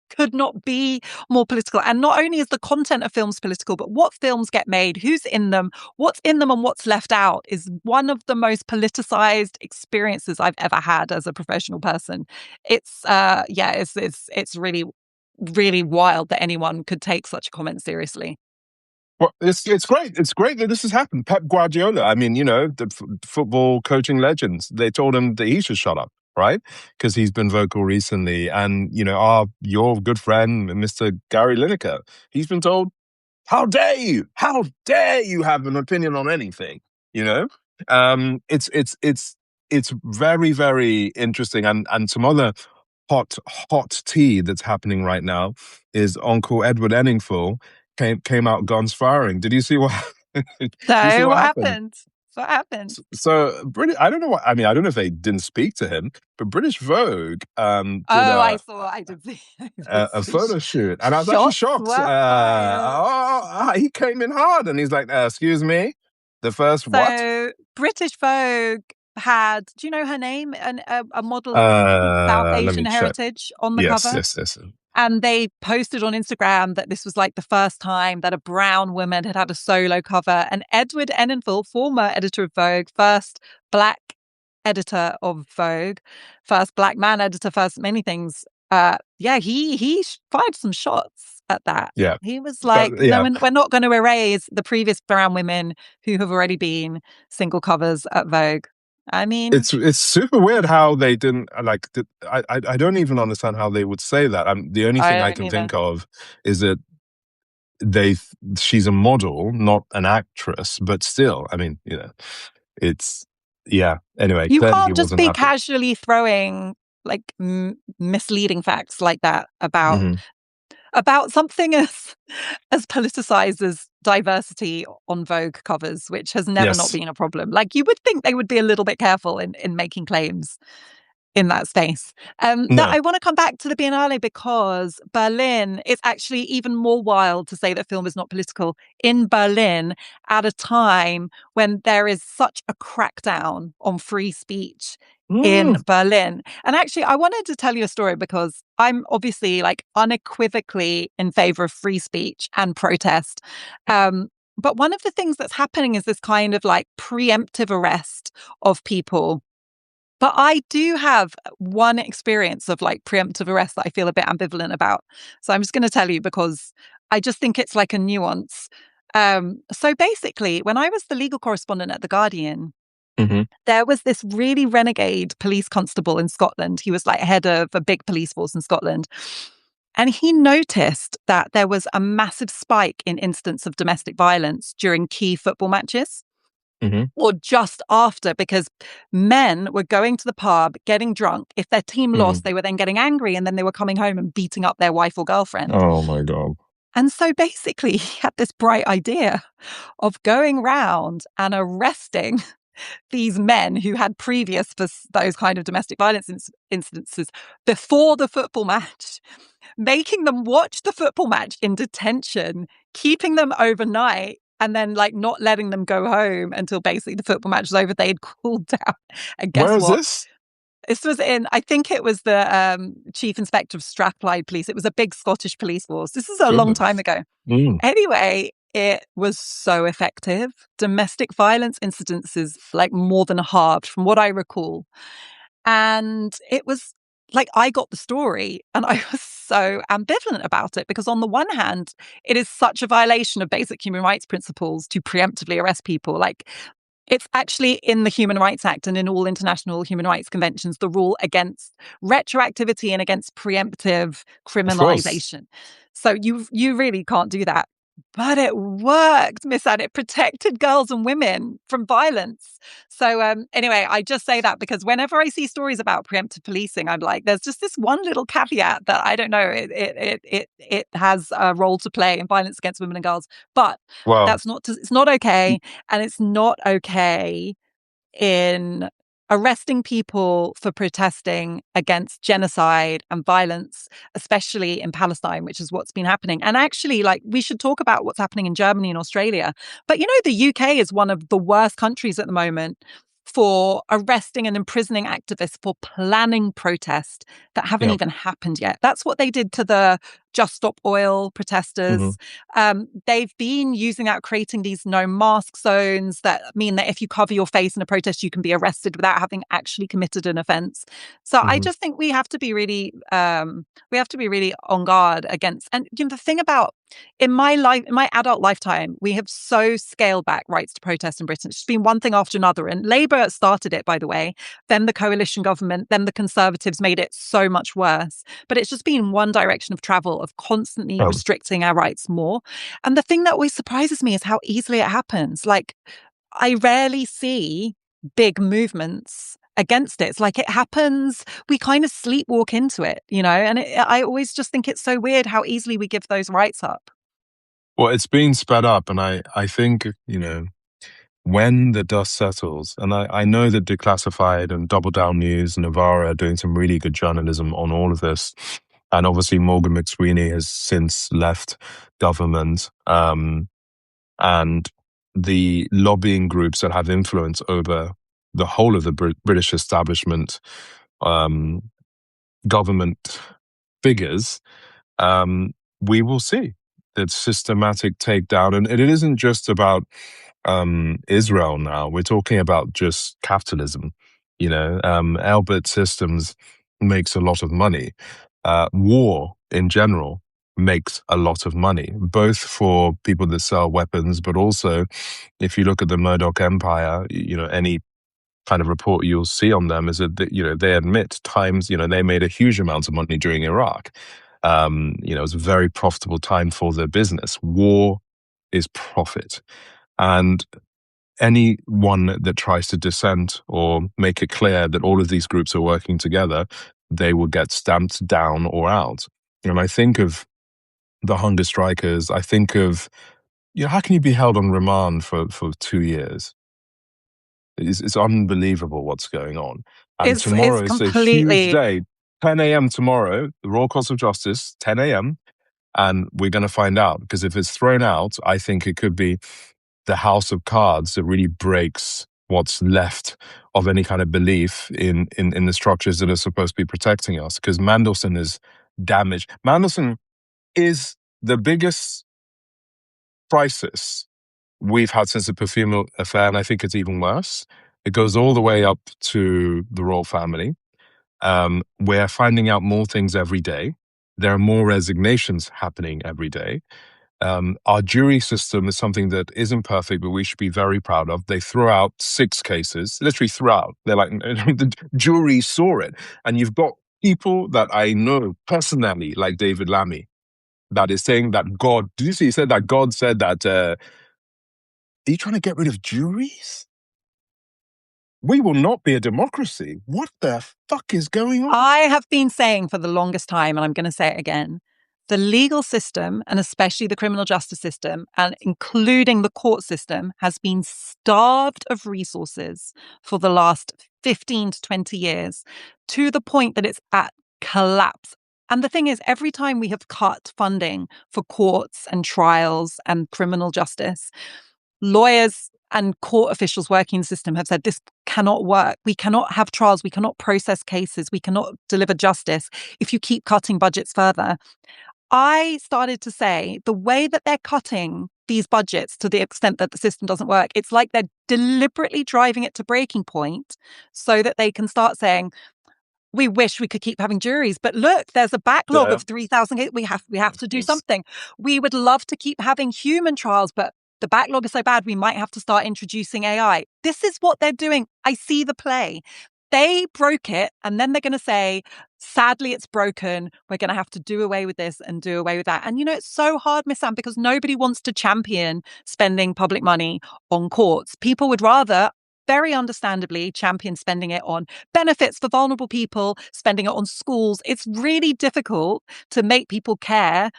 could not be more political. And not only is the content of films political, but what films get made, who's in them, what's in them and what's left out is one of the most politicized experiences I've ever had as a professional person. It's it's really, really wild that anyone could take such a comment seriously. Well, it's great. It's great that this has happened. Pep Guardiola, I mean, you know, the football coaching legends, they told him that he should shut up, right? Because he's been vocal recently. And, you know, your good friend, Mr. Gary Lineker, he's been told, how dare you? How dare you have an opinion on anything? You know, it's very, very interesting. And some other hot tea that's happening right now is Uncle Edward Enninful came out guns firing. Did you see what? Did you see So what what happened? happened? What happened? So British, I don't know what I mean. I don't know if they didn't speak to him, but British Vogue did Oh, I did see, I did a see photo shoot, and I was actually shots shocked. were fired. He came in hard, and he's like, "Excuse me, the first what?" So British Vogue had, do you know her name? A model of South Let Asian me check. heritage on the Yes, cover. yes, yes. And they posted on Instagram that this was like the first time that a brown woman had had a solo cover. And Edward Enninful, former editor of Vogue, first black editor of Vogue, first black man editor, first many things. He fired some shots at that. Yeah, He was like, "No, yeah. we're not going to erase the previous brown women who have already been single covers at Vogue." I mean, It's super weird how they didn't like. I don't even understand how they would say that. The only I thing I don't can either. think of is that they she's a model, not an actress, but still, I mean, you know, it's yeah. Anyway, You clearly he can't just wasn't be happy. casually throwing like misleading facts like that Hmm. about something as politicized as diversity on Vogue covers, which has never not Yes. been a problem. Like you would think they would be a little bit careful in making claims in that space. That No. I want to come back to the Biennale because Berlin is actually even more wild to say that film is not political in Berlin at a time when there is such a crackdown on free speech in Mm. Berlin. And actually, I wanted to tell you a story because I'm obviously like unequivocally in favor of free speech and protest. But one of the things that's happening is this kind of like preemptive arrest of people, but I do have one experience of like preemptive arrest that I feel a bit ambivalent about. So I'm just going to tell you because I just think it's like a nuance. So basically, when I was the legal correspondent at The Guardian, Hmm. there was this really renegade police constable in Scotland. He was like head of a big police force in Scotland. And he noticed that there was a massive spike in incidents of domestic violence during key football matches Hmm. or just after, because men were going to the pub, getting drunk. If their team Hmm. lost, they were then getting angry and then they were coming home and beating up their wife or girlfriend. Oh my God. And so basically, he had this bright idea of going round and arresting these men who had previous for those kind of domestic violence incidences before the football match, making them watch the football match in detention, keeping them overnight, and then like not letting them go home until basically the football match was over. They'd cooled down. And guess Where is what? this? This was in, I think it was the Chief Inspector of Strathclyde Police. It was a big Scottish police force. This is a long time Goodness. ago. Mm. Anyway, it was so effective. Domestic violence incidences like more than halved from what I recall. And it was like I got the story and I was so ambivalent about it because, on the one hand, it is such a violation of basic human rights principles to preemptively arrest people. Like, it's actually in the Human Rights Act and in all international human rights conventions, the rule against retroactivity and against preemptive Of course. criminalization. So you really can't do that. But it worked, Miss Anne. It protected girls and women from violence. So anyway, I just say that because whenever I see stories about preemptive policing, I'm like, there's just this one little caveat that I don't know. It has a role to play in violence against women and girls, but Well, it's not okay, and it's not okay in arresting people for protesting against genocide and violence, especially in Palestine, which is what's been happening. And actually, like, we should talk about what's happening in Germany and Australia. But, the UK is one of the worst countries at the moment for arresting and imprisoning activists for planning protest that haven't yeah. even happened yet. That's what they did to the Just Stop Oil Hmm. protesters. They've been using that, creating these no mask zones that mean that if you cover your face in a protest, you can be arrested without having actually committed an offense. So I Hmm. just think we have to be really, on guard against. And the thing about in my life, in my adult lifetime, we have so scaled back rights to protest in Britain. It's just been one thing after another. And Labour started it, by the way. Then the coalition government, then the Conservatives made it so much worse. But it's just been one direction of travel of constantly Um, restricting our rights more. And the thing that always surprises me is how easily it happens. Like, I rarely see big movements against it. It's like it happens, we kind of sleepwalk into it, and I always just think it's so weird how easily we give those rights up. well, it's being sped up, and I think, when the dust settles, and I know that Declassified and Double Down News and Novara are doing some really good journalism on all of this. And obviously, Morgan McSweeney has since left government. And the lobbying groups that have influence over the whole of the British establishment, um, government figures, um, we will see that systematic takedown. And it isn't just about Israel now. We're talking about just capitalism. Albert Systems makes a lot of money. War in general makes a lot of money, both for people that sell weapons, but also if you look at the Murdoch empire, any kind of report you'll see on them is that, they admit times, they made a huge amount of money during Iraq. It was a very profitable time for their business. War is profit. And anyone that tries to dissent or make it clear that all of these groups are working together, they will get stamped down or out. And I think of the hunger strikers. I think of, how can you be held on remand for 2 years? It's unbelievable what's going on. And It's tomorrow is a huge completely. day. 10 a.m. tomorrow, the Royal Courts of Justice, 10 a.m. And we're going to find out, because if it's thrown out, I think it could be the house of cards that really breaks what's left of any kind of belief in the structures that are supposed to be protecting us. Because Mandelson is damaged. Mandelson is the biggest crisis we've had since the perfume affair, and I think it's even worse. It goes all the way up to the royal family. We're finding out more things every day. There are more resignations happening every day. Our jury system is something that isn't perfect, but we should be very proud of. They threw out 6 cases, literally threw out. They're like, the jury saw it. And you've got people that I know personally, like David Lammy, that is saying that God, did you see he said that God said that, are you trying to get rid of juries? We will not be a democracy. What the fuck is going on? I have been saying for the longest time, and I'm going to say it again, The legal system, and especially the criminal justice system, and including the court system, has been starved of resources for the last 15 to 20 years, to the point that it's at collapse. And the thing is, every time we have cut funding for courts and trials and criminal justice, lawyers and court officials working in the system have said this cannot work. We cannot have trials. We cannot process cases. We cannot deliver justice if you keep cutting budgets further. I started to say the way that they're cutting these budgets to the extent that the system doesn't work, it's like they're deliberately driving it to breaking point so that they can start saying, we wish we could keep having juries, but look, there's a backlog of 3,000. We have to do something. We would love to keep having human trials, but the backlog is so bad, we might have to start introducing AI. This is what they're doing. I see the play. They broke it, and then they're going to say, sadly, it's broken. We're going to have to do away with this and do away with that. And, it's so hard, Miss Sam, because nobody wants to champion spending public money on courts. People would rather, very understandably, champion spending it on benefits for vulnerable people, spending it on schools. It's really difficult to make people care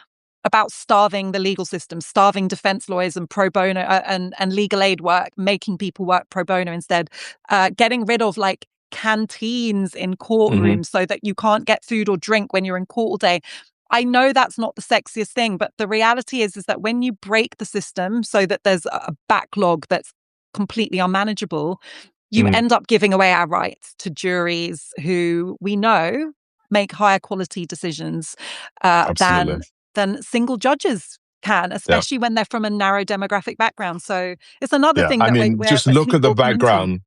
about starving the legal system, starving defense lawyers and pro bono and legal aid work, making people work pro bono instead, getting rid of canteens in courtrooms so that you can't get food or drink when you're in court all day. I know that's not the sexiest thing, but the reality is that when you break the system so that there's a backlog that's completely unmanageable, you end up giving away our rights to juries who we know make higher quality decisions than single judges can, especially when they're from a narrow demographic background. So it's another thing that just look at the background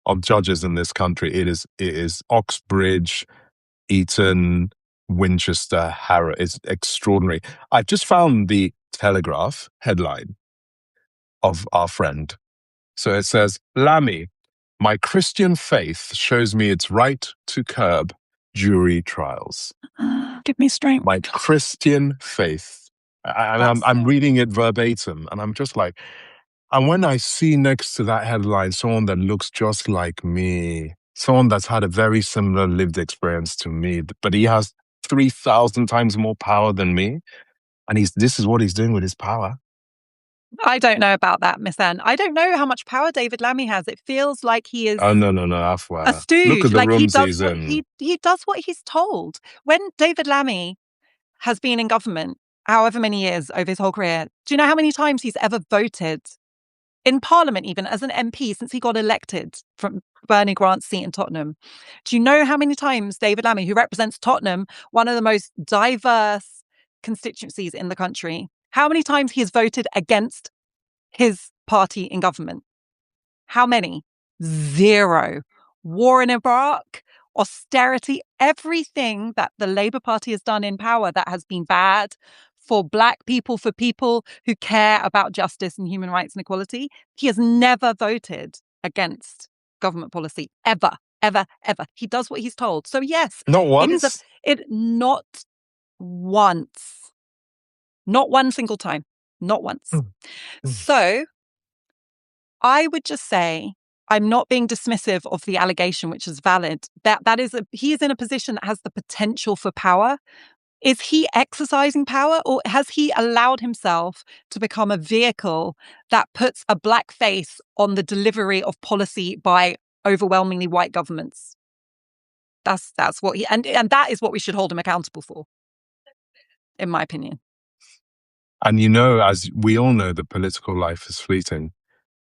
of judges in this country. It is Oxbridge, Eton, Winchester, Harrow. It's extraordinary. I've just found the Telegraph headline of our friend. So it says, Lammy, my Christian faith shows me it's right to curb jury trials. Give me strength. My Christian faith. I'm reading it verbatim, and I'm just like, and when I see next to that headline someone that looks just like me, someone that's had a very similar lived experience to me, but he has 3,000 times more power than me, and this is what he's doing with his power. I don't know about that, Miss Anne. I don't know how much power David Lammy has. It feels like he is no, Afua. A stooge. Look at the rooms he's in. He does what he's told. When David Lammy has been in government, however many years over his whole career, do you know how many times he's ever voted in Parliament, even as an MP, since he got elected from Bernie Grant's seat in Tottenham? Do you know how many times David Lammy, who represents Tottenham, one of the most diverse constituencies in the country, how many times he has voted against his party in government? How many? 0. War in Iraq, austerity, everything that the Labour Party has done in power that has been bad for Black people, for people who care about justice and human rights and equality. He has never voted against government policy, ever, ever, ever. He does what he's told. So yes. Not once? Not once. Not one single time. Not once. So I would just say, I'm not being dismissive of the allegation, which is valid. He is in a position that has the potential for power. Is he exercising power, or has he allowed himself to become a vehicle that puts a Black face on the delivery of policy by overwhelmingly white governments? That's what and that is what we should hold him accountable for, in my opinion. And as we all know, the political life is fleeting.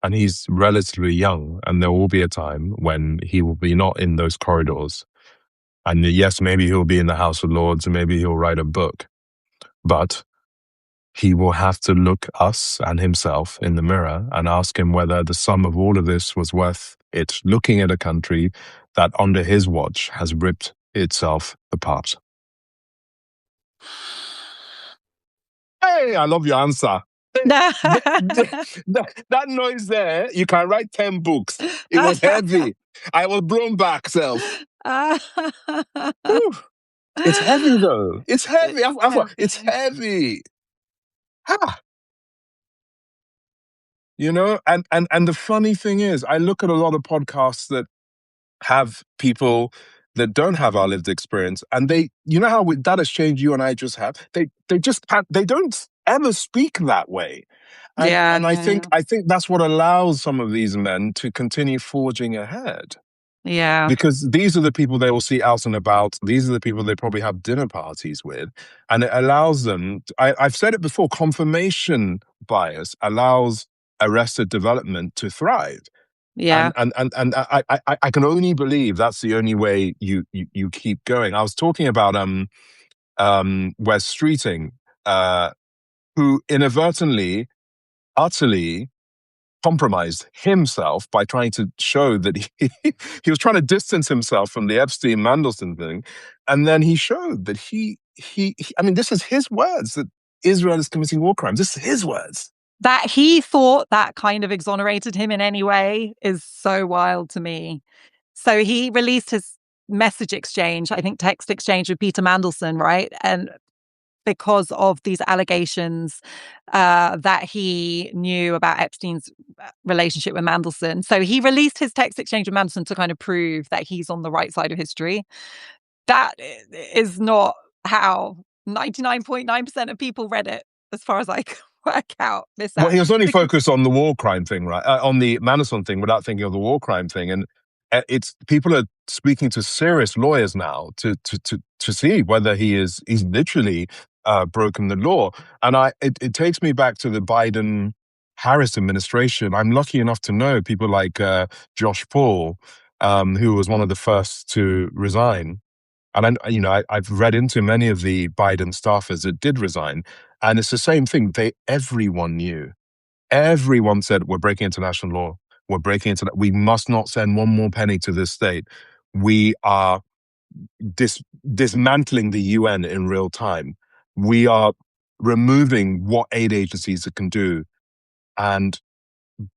And he's relatively young, and there will be a time when he will be not in those corridors. And yes, maybe he'll be in the House of Lords, and maybe he'll write a book. But he will have to look us and himself in the mirror and ask him whether the sum of all of this was worth it, looking at a country that under his watch has ripped itself apart. Hey, I love your answer. that noise there, you can write 10 books. It was heavy. I was blown back, self. It's heavy, though. It's heavy. It's heavy. And the funny thing is, I look at a lot of podcasts that have people that don't have our lived experience, and they, you know how that exchange you and I just have, they just can't, they don't ever speak that way. Yeah, And I think that's what allows some of these men to continue forging ahead, yeah, because these are the people they will see out and about. These are the people they probably have dinner parties with. And it allows them, I've said it before, confirmation bias allows arrested development to thrive. yeah. And I can only believe that's the only way you keep going. I was talking about Wes Streeting, who inadvertently, utterly compromised himself by trying to show that he was trying to distance himself from the Epstein Mandelson thing, and then he showed that he I mean, this is his words, that Israel is committing war crimes. This is his words. That he thought that kind of exonerated him in any way is so wild to me. So he released his message exchange, I think text exchange with Peter Mandelson, right? And because of these allegations that he knew about Epstein's relationship with Mandelson. So he released his text exchange with Mandelson to kind of prove that he's on the right side of history. That is not how 99.9% of people read it, as far as I can work out this Well, out. he was only focused on the war crime thing, right? On the Mandelson thing, without thinking of the war crime thing. And it's, people are speaking to serious lawyers now to see whether he's literally broken the law. And it takes me back to the Biden Harris administration. I'm lucky enough to know people like Josh Paul, who was one of the first to resign. And I've read into many of the Biden staffers that did resign, and it's the same thing. Everyone knew. Everyone said, we're breaking international law. We're breaking into that. We must not send one more penny to this state. We are dismantling the UN in real time. We are removing what aid agencies can do. And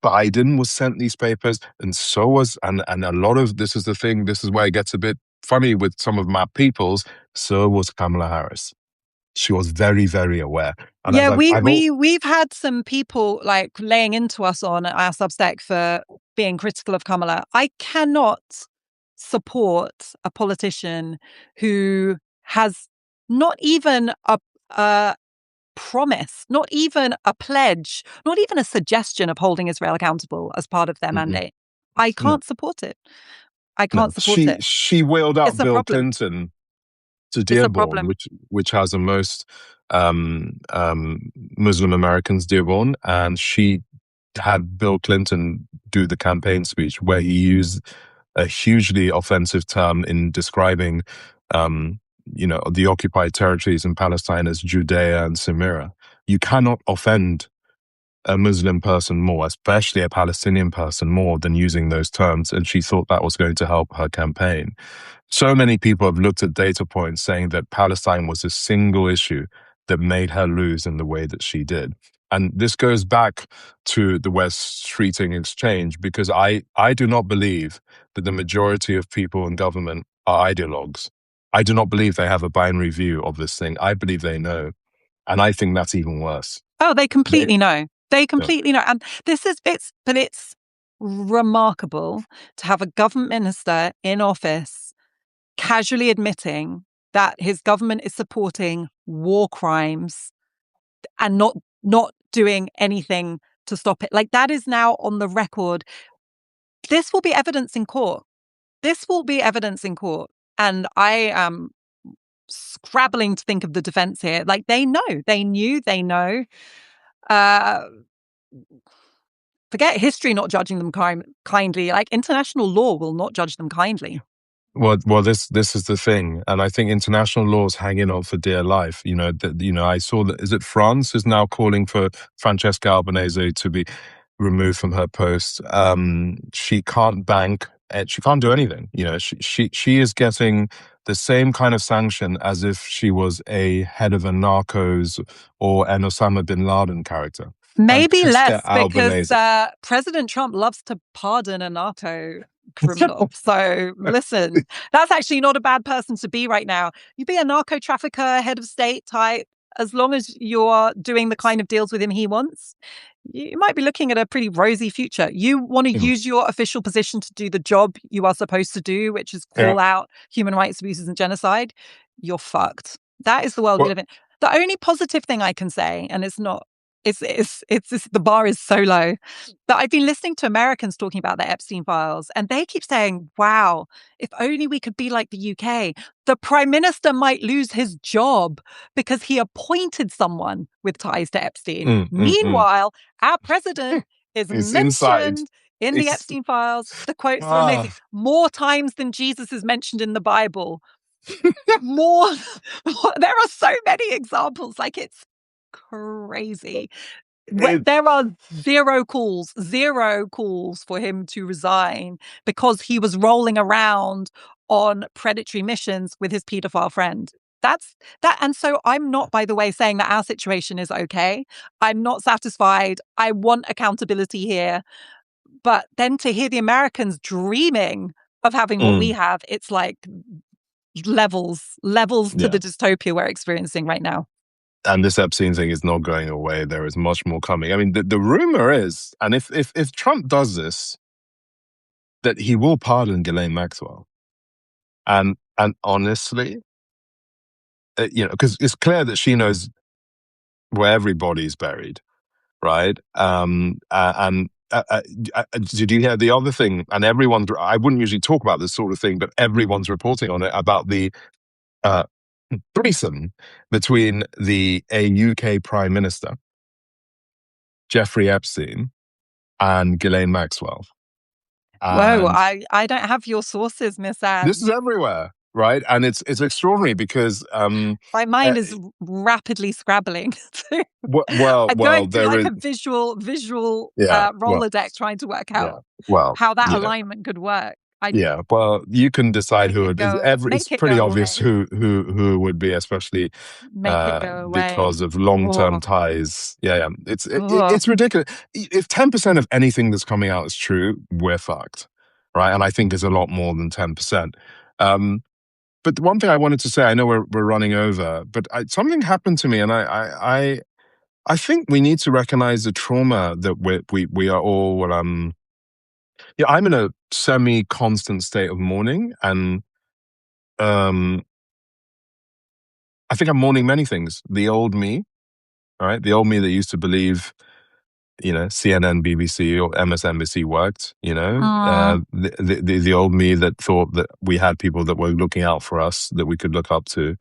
Biden was sent these papers, and so was, and a lot of, this is the thing, this is where it gets a bit funny with some of my peoples, so was Kamala Harris. She was very, very aware. And Yeah, as we've had some people like laying into us on our Substack for being critical of Kamala. I cannot support a politician who has not even a promise, not even a pledge, not even a suggestion of holding Israel accountable as part of their mandate. I no, can't support it. I no, can't support it. she wheeled out It's a Bill problem. Clinton to It's a Dearborn, problem. which has the most Muslim Americans, Dearborn, and she had Bill Clinton do the campaign speech where he used a hugely offensive term in describing, the occupied territories in Palestine as Judea and Samaria. You cannot offend a Muslim person more, especially a Palestinian person, more than using those terms. And she thought that was going to help her campaign. So many people have looked at data points saying that Palestine was a single issue that made her lose in the way that she did. And this goes back to the West Streeting exchange, because I do not believe that the majority of people in government are ideologues. I do not believe they have a binary view of this thing. I believe they know. And I think that's even worse. Oh, they They, completely know. They yeah. completely know. And it's remarkable to have a government minister in office casually admitting that his government is supporting war crimes and not doing anything to stop it. Like, that is now on the record. This will be evidence in court. This will be evidence in court. And I am scrabbling to think of the defense here. Like, they know. They knew, they know. Uh Forget history not judging them kindly. Like, international law will not judge them kindly. Well, this is the thing, and I think international law is hanging on for dear life. I saw that, is it France is now calling for Francesca Albanese to be removed from her post. She can't bank, she can't do anything. She is getting the same kind of sanction as if she was a head of a Narcos or an Osama bin Laden character. Maybe Francesca less, because Albanese. President Trump loves to pardon a narco criminal. So listen, that's actually not a bad person to be right now. You be a narco trafficker, head of state type, as long as you're doing the kind of deals with him he wants, you might be looking at a pretty rosy future. You want to Mm. use your official position to do the job you are supposed to do, which is Yeah. call out human rights abuses and genocide. You're fucked. That is the world we Well, live in. The only positive thing I can say, and it's not, the bar is so low, that I've been listening to Americans talking about the Epstein files, and they keep saying, wow, if only we could be like the UK. The prime minister might lose his job because he appointed someone with ties to Epstein. mm. Meanwhile, our president is It's inside. mentioned in the It's Epstein files. The quotes are amazing. ah. More times than Jesus is mentioned in the Bible. More. There are so many examples. Like, it's crazy. It, There are zero calls for him to resign because he was rolling around on predatory missions with his paedophile friend. That's that. And so I'm not, by the way, saying that our situation is okay. I'm not satisfied. I want accountability here. But then to hear the Americans dreaming of having what we mm, have, it's like levels to yeah. the dystopia we're experiencing right now. And this Epstein thing is not going away. There is much more coming. I mean, the rumor is, and if Trump does this, that he will pardon Ghislaine Maxwell. And honestly, because it's clear that she knows where everybody's buried, right? Did you hear the other thing? And I wouldn't usually talk about this sort of thing, but everyone's reporting on it about the uh, threesome between a UK Prime Minister, Jeffrey Epstein, and Ghislaine Maxwell. Whoa, And I don't have your sources, Miss this Anne. is everywhere, right? And it's extraordinary because My uh, mind is rapidly scrabbling. well, I'm going through there like is, a visual yeah, well, Rolodex trying to work yeah, out well, how that alignment could work. I yeah. Well, you can decide make who it it is. go, It's make it pretty go obvious away, who it would be, especially make it go away. because of long-term Oh, ties. Yeah, yeah. oh. It's ridiculous. If 10% of anything that's coming out is true, we're fucked, right? And I think it's a lot more than 10%. But the one thing I wanted to say, I know we're running over, but something happened to me, and I think we need to recognize the trauma that we are all. Yeah, I'm in a semi-constant state of mourning, and um, I think I'm mourning many things. The old me, all right, the old me that used to believe, CNN, BBC, or MSNBC worked. Mm. The old me that thought that we had people that were looking out for us that we could look up to.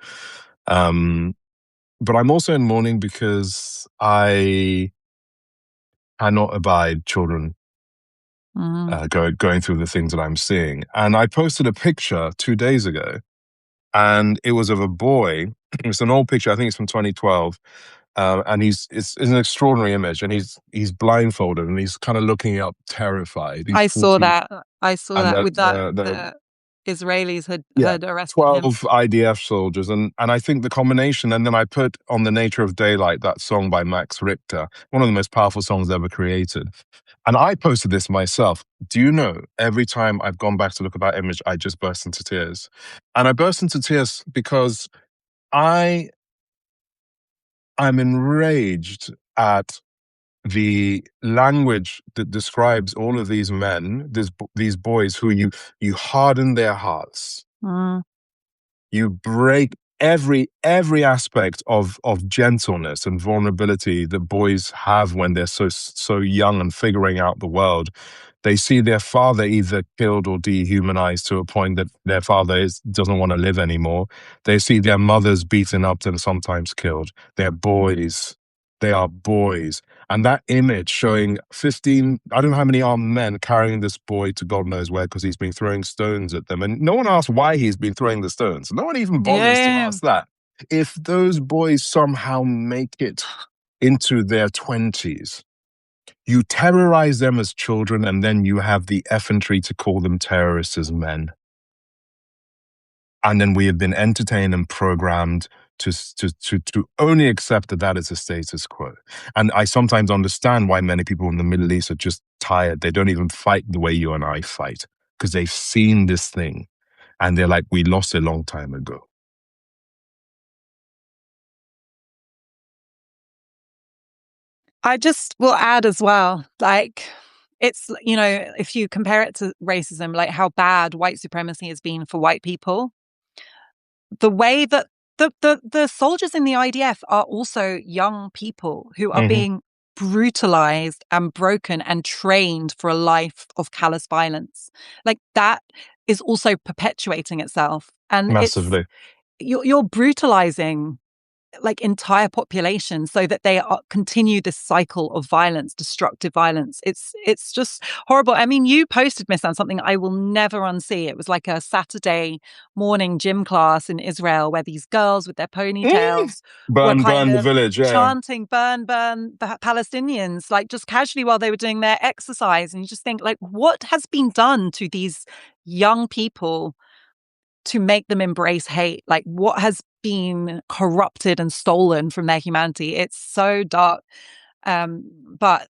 But I'm also in mourning because I cannot abide children Mm. going through the things that I'm seeing. And I posted a picture 2 days ago, and it was of a boy. It's an old picture. I think it's from 2012. And it's an extraordinary image, and he's blindfolded and he's kind of looking up, terrified. He's I saw 14, that. I saw and that that with that the the Israelis yeah, had arrested him. 12 IDF soldiers. And I think the combination, and then I put on The Nature of Daylight, that song by Max Richter, one of the most powerful songs ever created. And I posted this myself. Do you know, every time I've gone back to look at that image, I just burst into tears. And I burst into tears because I am enraged at the language that describes all of these men, these boys who you harden their hearts. Mm. You break every aspect of gentleness and vulnerability that boys have when they're so young and figuring out the world. They see their father either killed or dehumanized to a point that their father doesn't want to live anymore. They see their mothers beaten up and sometimes killed. They're boys. They are boys. And that image showing 15, I don't know how many armed men carrying this boy to God knows where because he's been throwing stones at them. And no one asks why he's been throwing the stones. No one even bothers to Yeah. ask that. If those boys somehow make it into their 20s, you terrorize them as children, and then you have the effrontery to call them terrorists as men. And then we have been entertained and programmed to only accept that is the status quo. And I sometimes understand why many people in the Middle East are just tired. They don't even fight the way you and I fight because they've seen this thing and they're like, we lost a long time ago. I just will add as well, like, it's, if you compare it to racism, like how bad white supremacy has been for white people, the way that the soldiers in the IDF are also young people who are Hmm. being brutalized and broken and trained for a life of callous violence. Like that is also perpetuating itself. And Massively. you're brutalizing like entire populations so that they continue this cycle of violence, destructive violence. It's just horrible. I mean, you posted, Miss Anne, something I will never unsee. It was like a Saturday morning gym class in Israel where these girls with their Mm. ponytails were Burn, kind burn the of village. Yeah. chanting burn, burn the Palestinians, like just casually while they were doing their exercise. And you just think, like, what has been done to these young people to make them embrace hate? Like, what has been corrupted and stolen from their humanity? It's so dark. But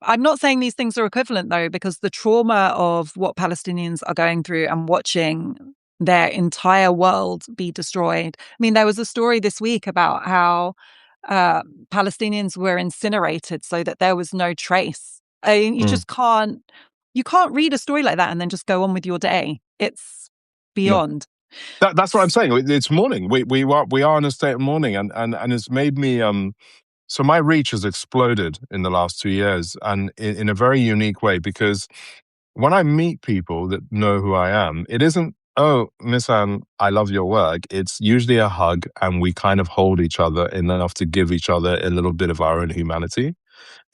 I'm not saying these things are equivalent, though, because the trauma of what Palestinians are going through and watching their entire world be destroyed. I mean, there was a story this week about how uh, Palestinians were incinerated so that there was no trace. I mean, you Mm. just can't. You can't read a story like that and then just go on with your day. It's No. beyond. That's what I'm saying. It's mourning. We are in a state of mourning, and it's made me so my reach has exploded in the last 2 years, and in a very unique way, because when I meet people that know who I am, it isn't, oh, Miss Anne, I love your work. It's usually a hug, and we kind of hold each other enough to give each other a little bit of our own humanity.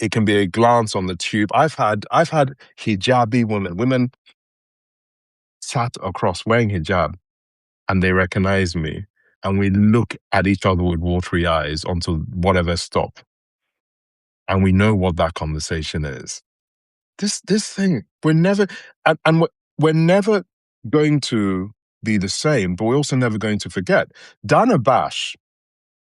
It can be a glance on the tube. I've had hijabi women sat across wearing hijab, and they recognize me, and we look at each other with watery eyes until whatever stop, and we know what that conversation is. This thing, we're never going to be the same, but we're also never going to forget. Dana Bash,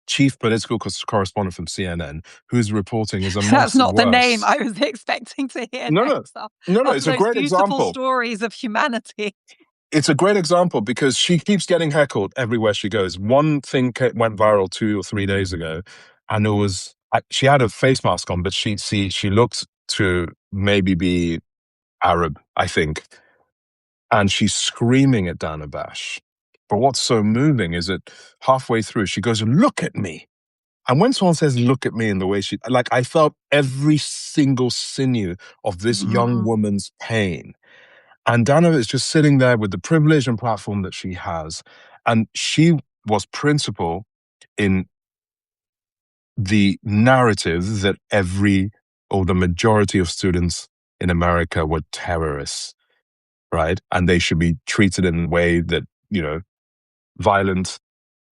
chief political correspondent from CNN, who's reporting, is That's amongst the not the name worst. I was expecting to hear No, no, next up no, after it's a those great beautiful example. stories of humanity. It's a great example because she keeps getting heckled everywhere she goes. One thing went viral 2 or 3 days ago, and it was she had a face mask on, but she looked to maybe be Arab, I think, and she's screaming at Dana Bash. But what's so moving is that halfway through she goes, "Look at me." And when someone says "look at me" in the way she, like, I felt every single sinew of this young Mm. woman's pain. And Dana is just sitting there with the privilege and platform that she has. And she was principal in the narrative that every or the majority of students in America were terrorists, right? And they should be treated in a way that, violent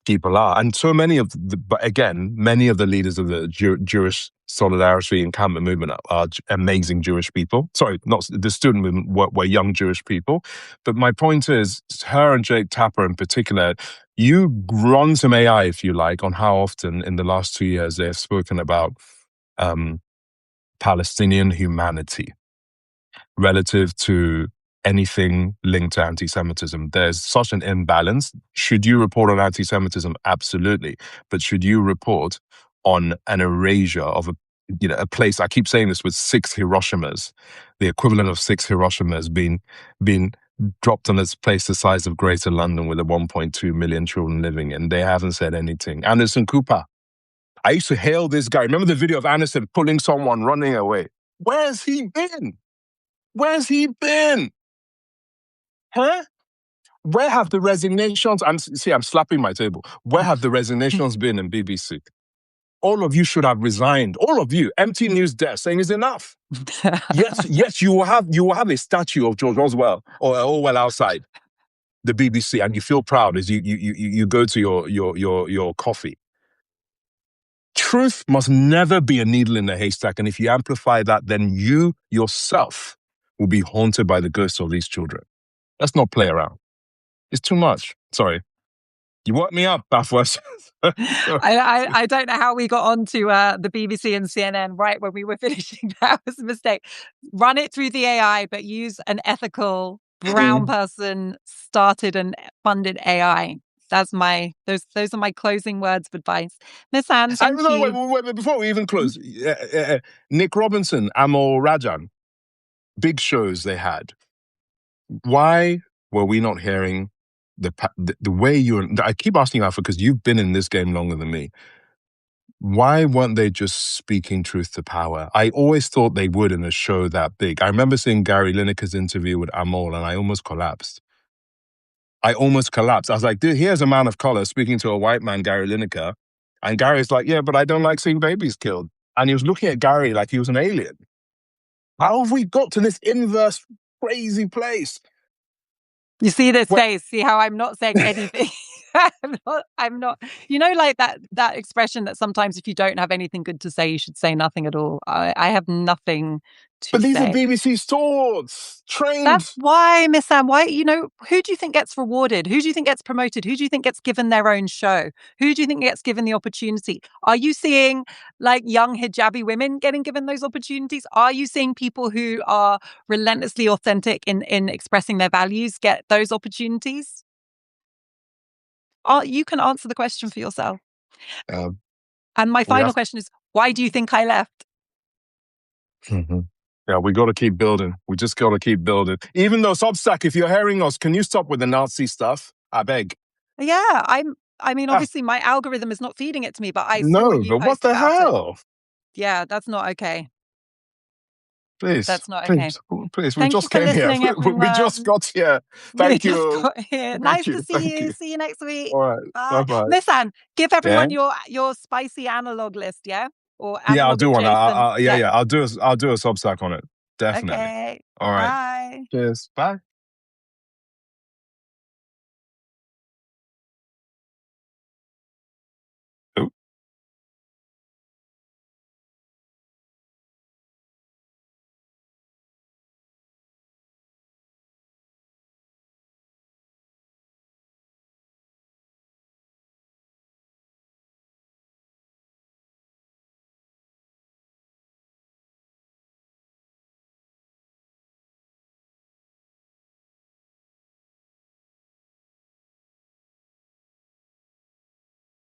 people are. And so many of but again, many of the leaders of the Jewish solidarity and encampment movement are amazing Jewish people. Sorry, not the student movement were young Jewish people. But my point is, her and Jake Tapper in particular, you run some AI, if you like, on how often in the last 2 years they have spoken about um, Palestinian humanity relative to anything linked to anti-Semitism. There's such an imbalance. Should you report on anti-Semitism? Absolutely. But should you report on an erasure of a place? I keep saying this with 6 Hiroshimas, the equivalent of 6 Hiroshimas being dropped on this place the size of Greater London with a 1.2 million children living in. They haven't said anything. Anderson Cooper. I used to hail this guy. Remember the video of Anderson pulling someone running away? Where's he been? Where's he been? Huh? Where have the resignations? I'm slapping my table. Where have the resignations been in BBC? All of you should have resigned. All of you. Empty news desk saying it's enough. Yes, you will have a statue of George Oswell or Orwell outside the BBC, and you feel proud as you go to your coffee. Truth must never be a needle in a haystack, and if you amplify that, then you yourself will be haunted by the ghosts of these children. Let's not play around. It's too much. Sorry. You woke me up, Afua. Sorry. I don't know how we got onto the BBC and CNN right when we were finishing. That was a mistake. Run it through the AI, but use an ethical brown Mm. person started and funded AI. those are my closing words of advice. Miss Anne, thank No, you. wait, before we even close, Nick Robinson, Amol Rajan, big shows they had. Why were we not hearing the way I keep asking you, Alpha, because you've been in this game longer than me. Why weren't they just speaking truth to power? I always thought they would in a show that big. I remember seeing Gary Lineker's interview with Amol, and I almost collapsed. I was like, dude, here's a man of color speaking to a white man, Gary Lineker. And Gary's like, yeah, but I don't like seeing babies killed. And he was looking at Gary like he was an alien. How have we got to this inverse, crazy place? You see this face? See how I'm not saying anything? I'm not. You know, like that expression that sometimes if you don't have anything good to say, you should say nothing at all. I have nothing to But these say. are BBC swords, trained. That's why, Miss Anne, why, who do you think gets rewarded? Who do you think gets promoted? Who do you think gets given their own show? Who do you think gets given the opportunity? Are you seeing like young hijabi women getting given those opportunities? Are you seeing people who are relentlessly authentic in expressing their values get those opportunities? You can answer the question for yourself. And my final question is, why do you think I left? Mm-hmm. Yeah, we got to keep building. We just got to keep building. Even though, Substack, if you're hearing us, can you stop with the Nazi stuff? I beg. Yeah, obviously my algorithm is not feeding it to me, but I saw No, you but what post the about it. hell? Yeah, that's not okay. Please, that's not okay. Please. We Thank just you for came here. listening, everyone. We just got here. Thank you. Just got here. Nice to see you. See you next week. All right. Bye. Miss Anne, give everyone your spicy analog list, yeah? Or analog I'll do one. adjacent. I'll do a Substack on it. Definitely. Okay. All right. Bye. Cheers. Bye.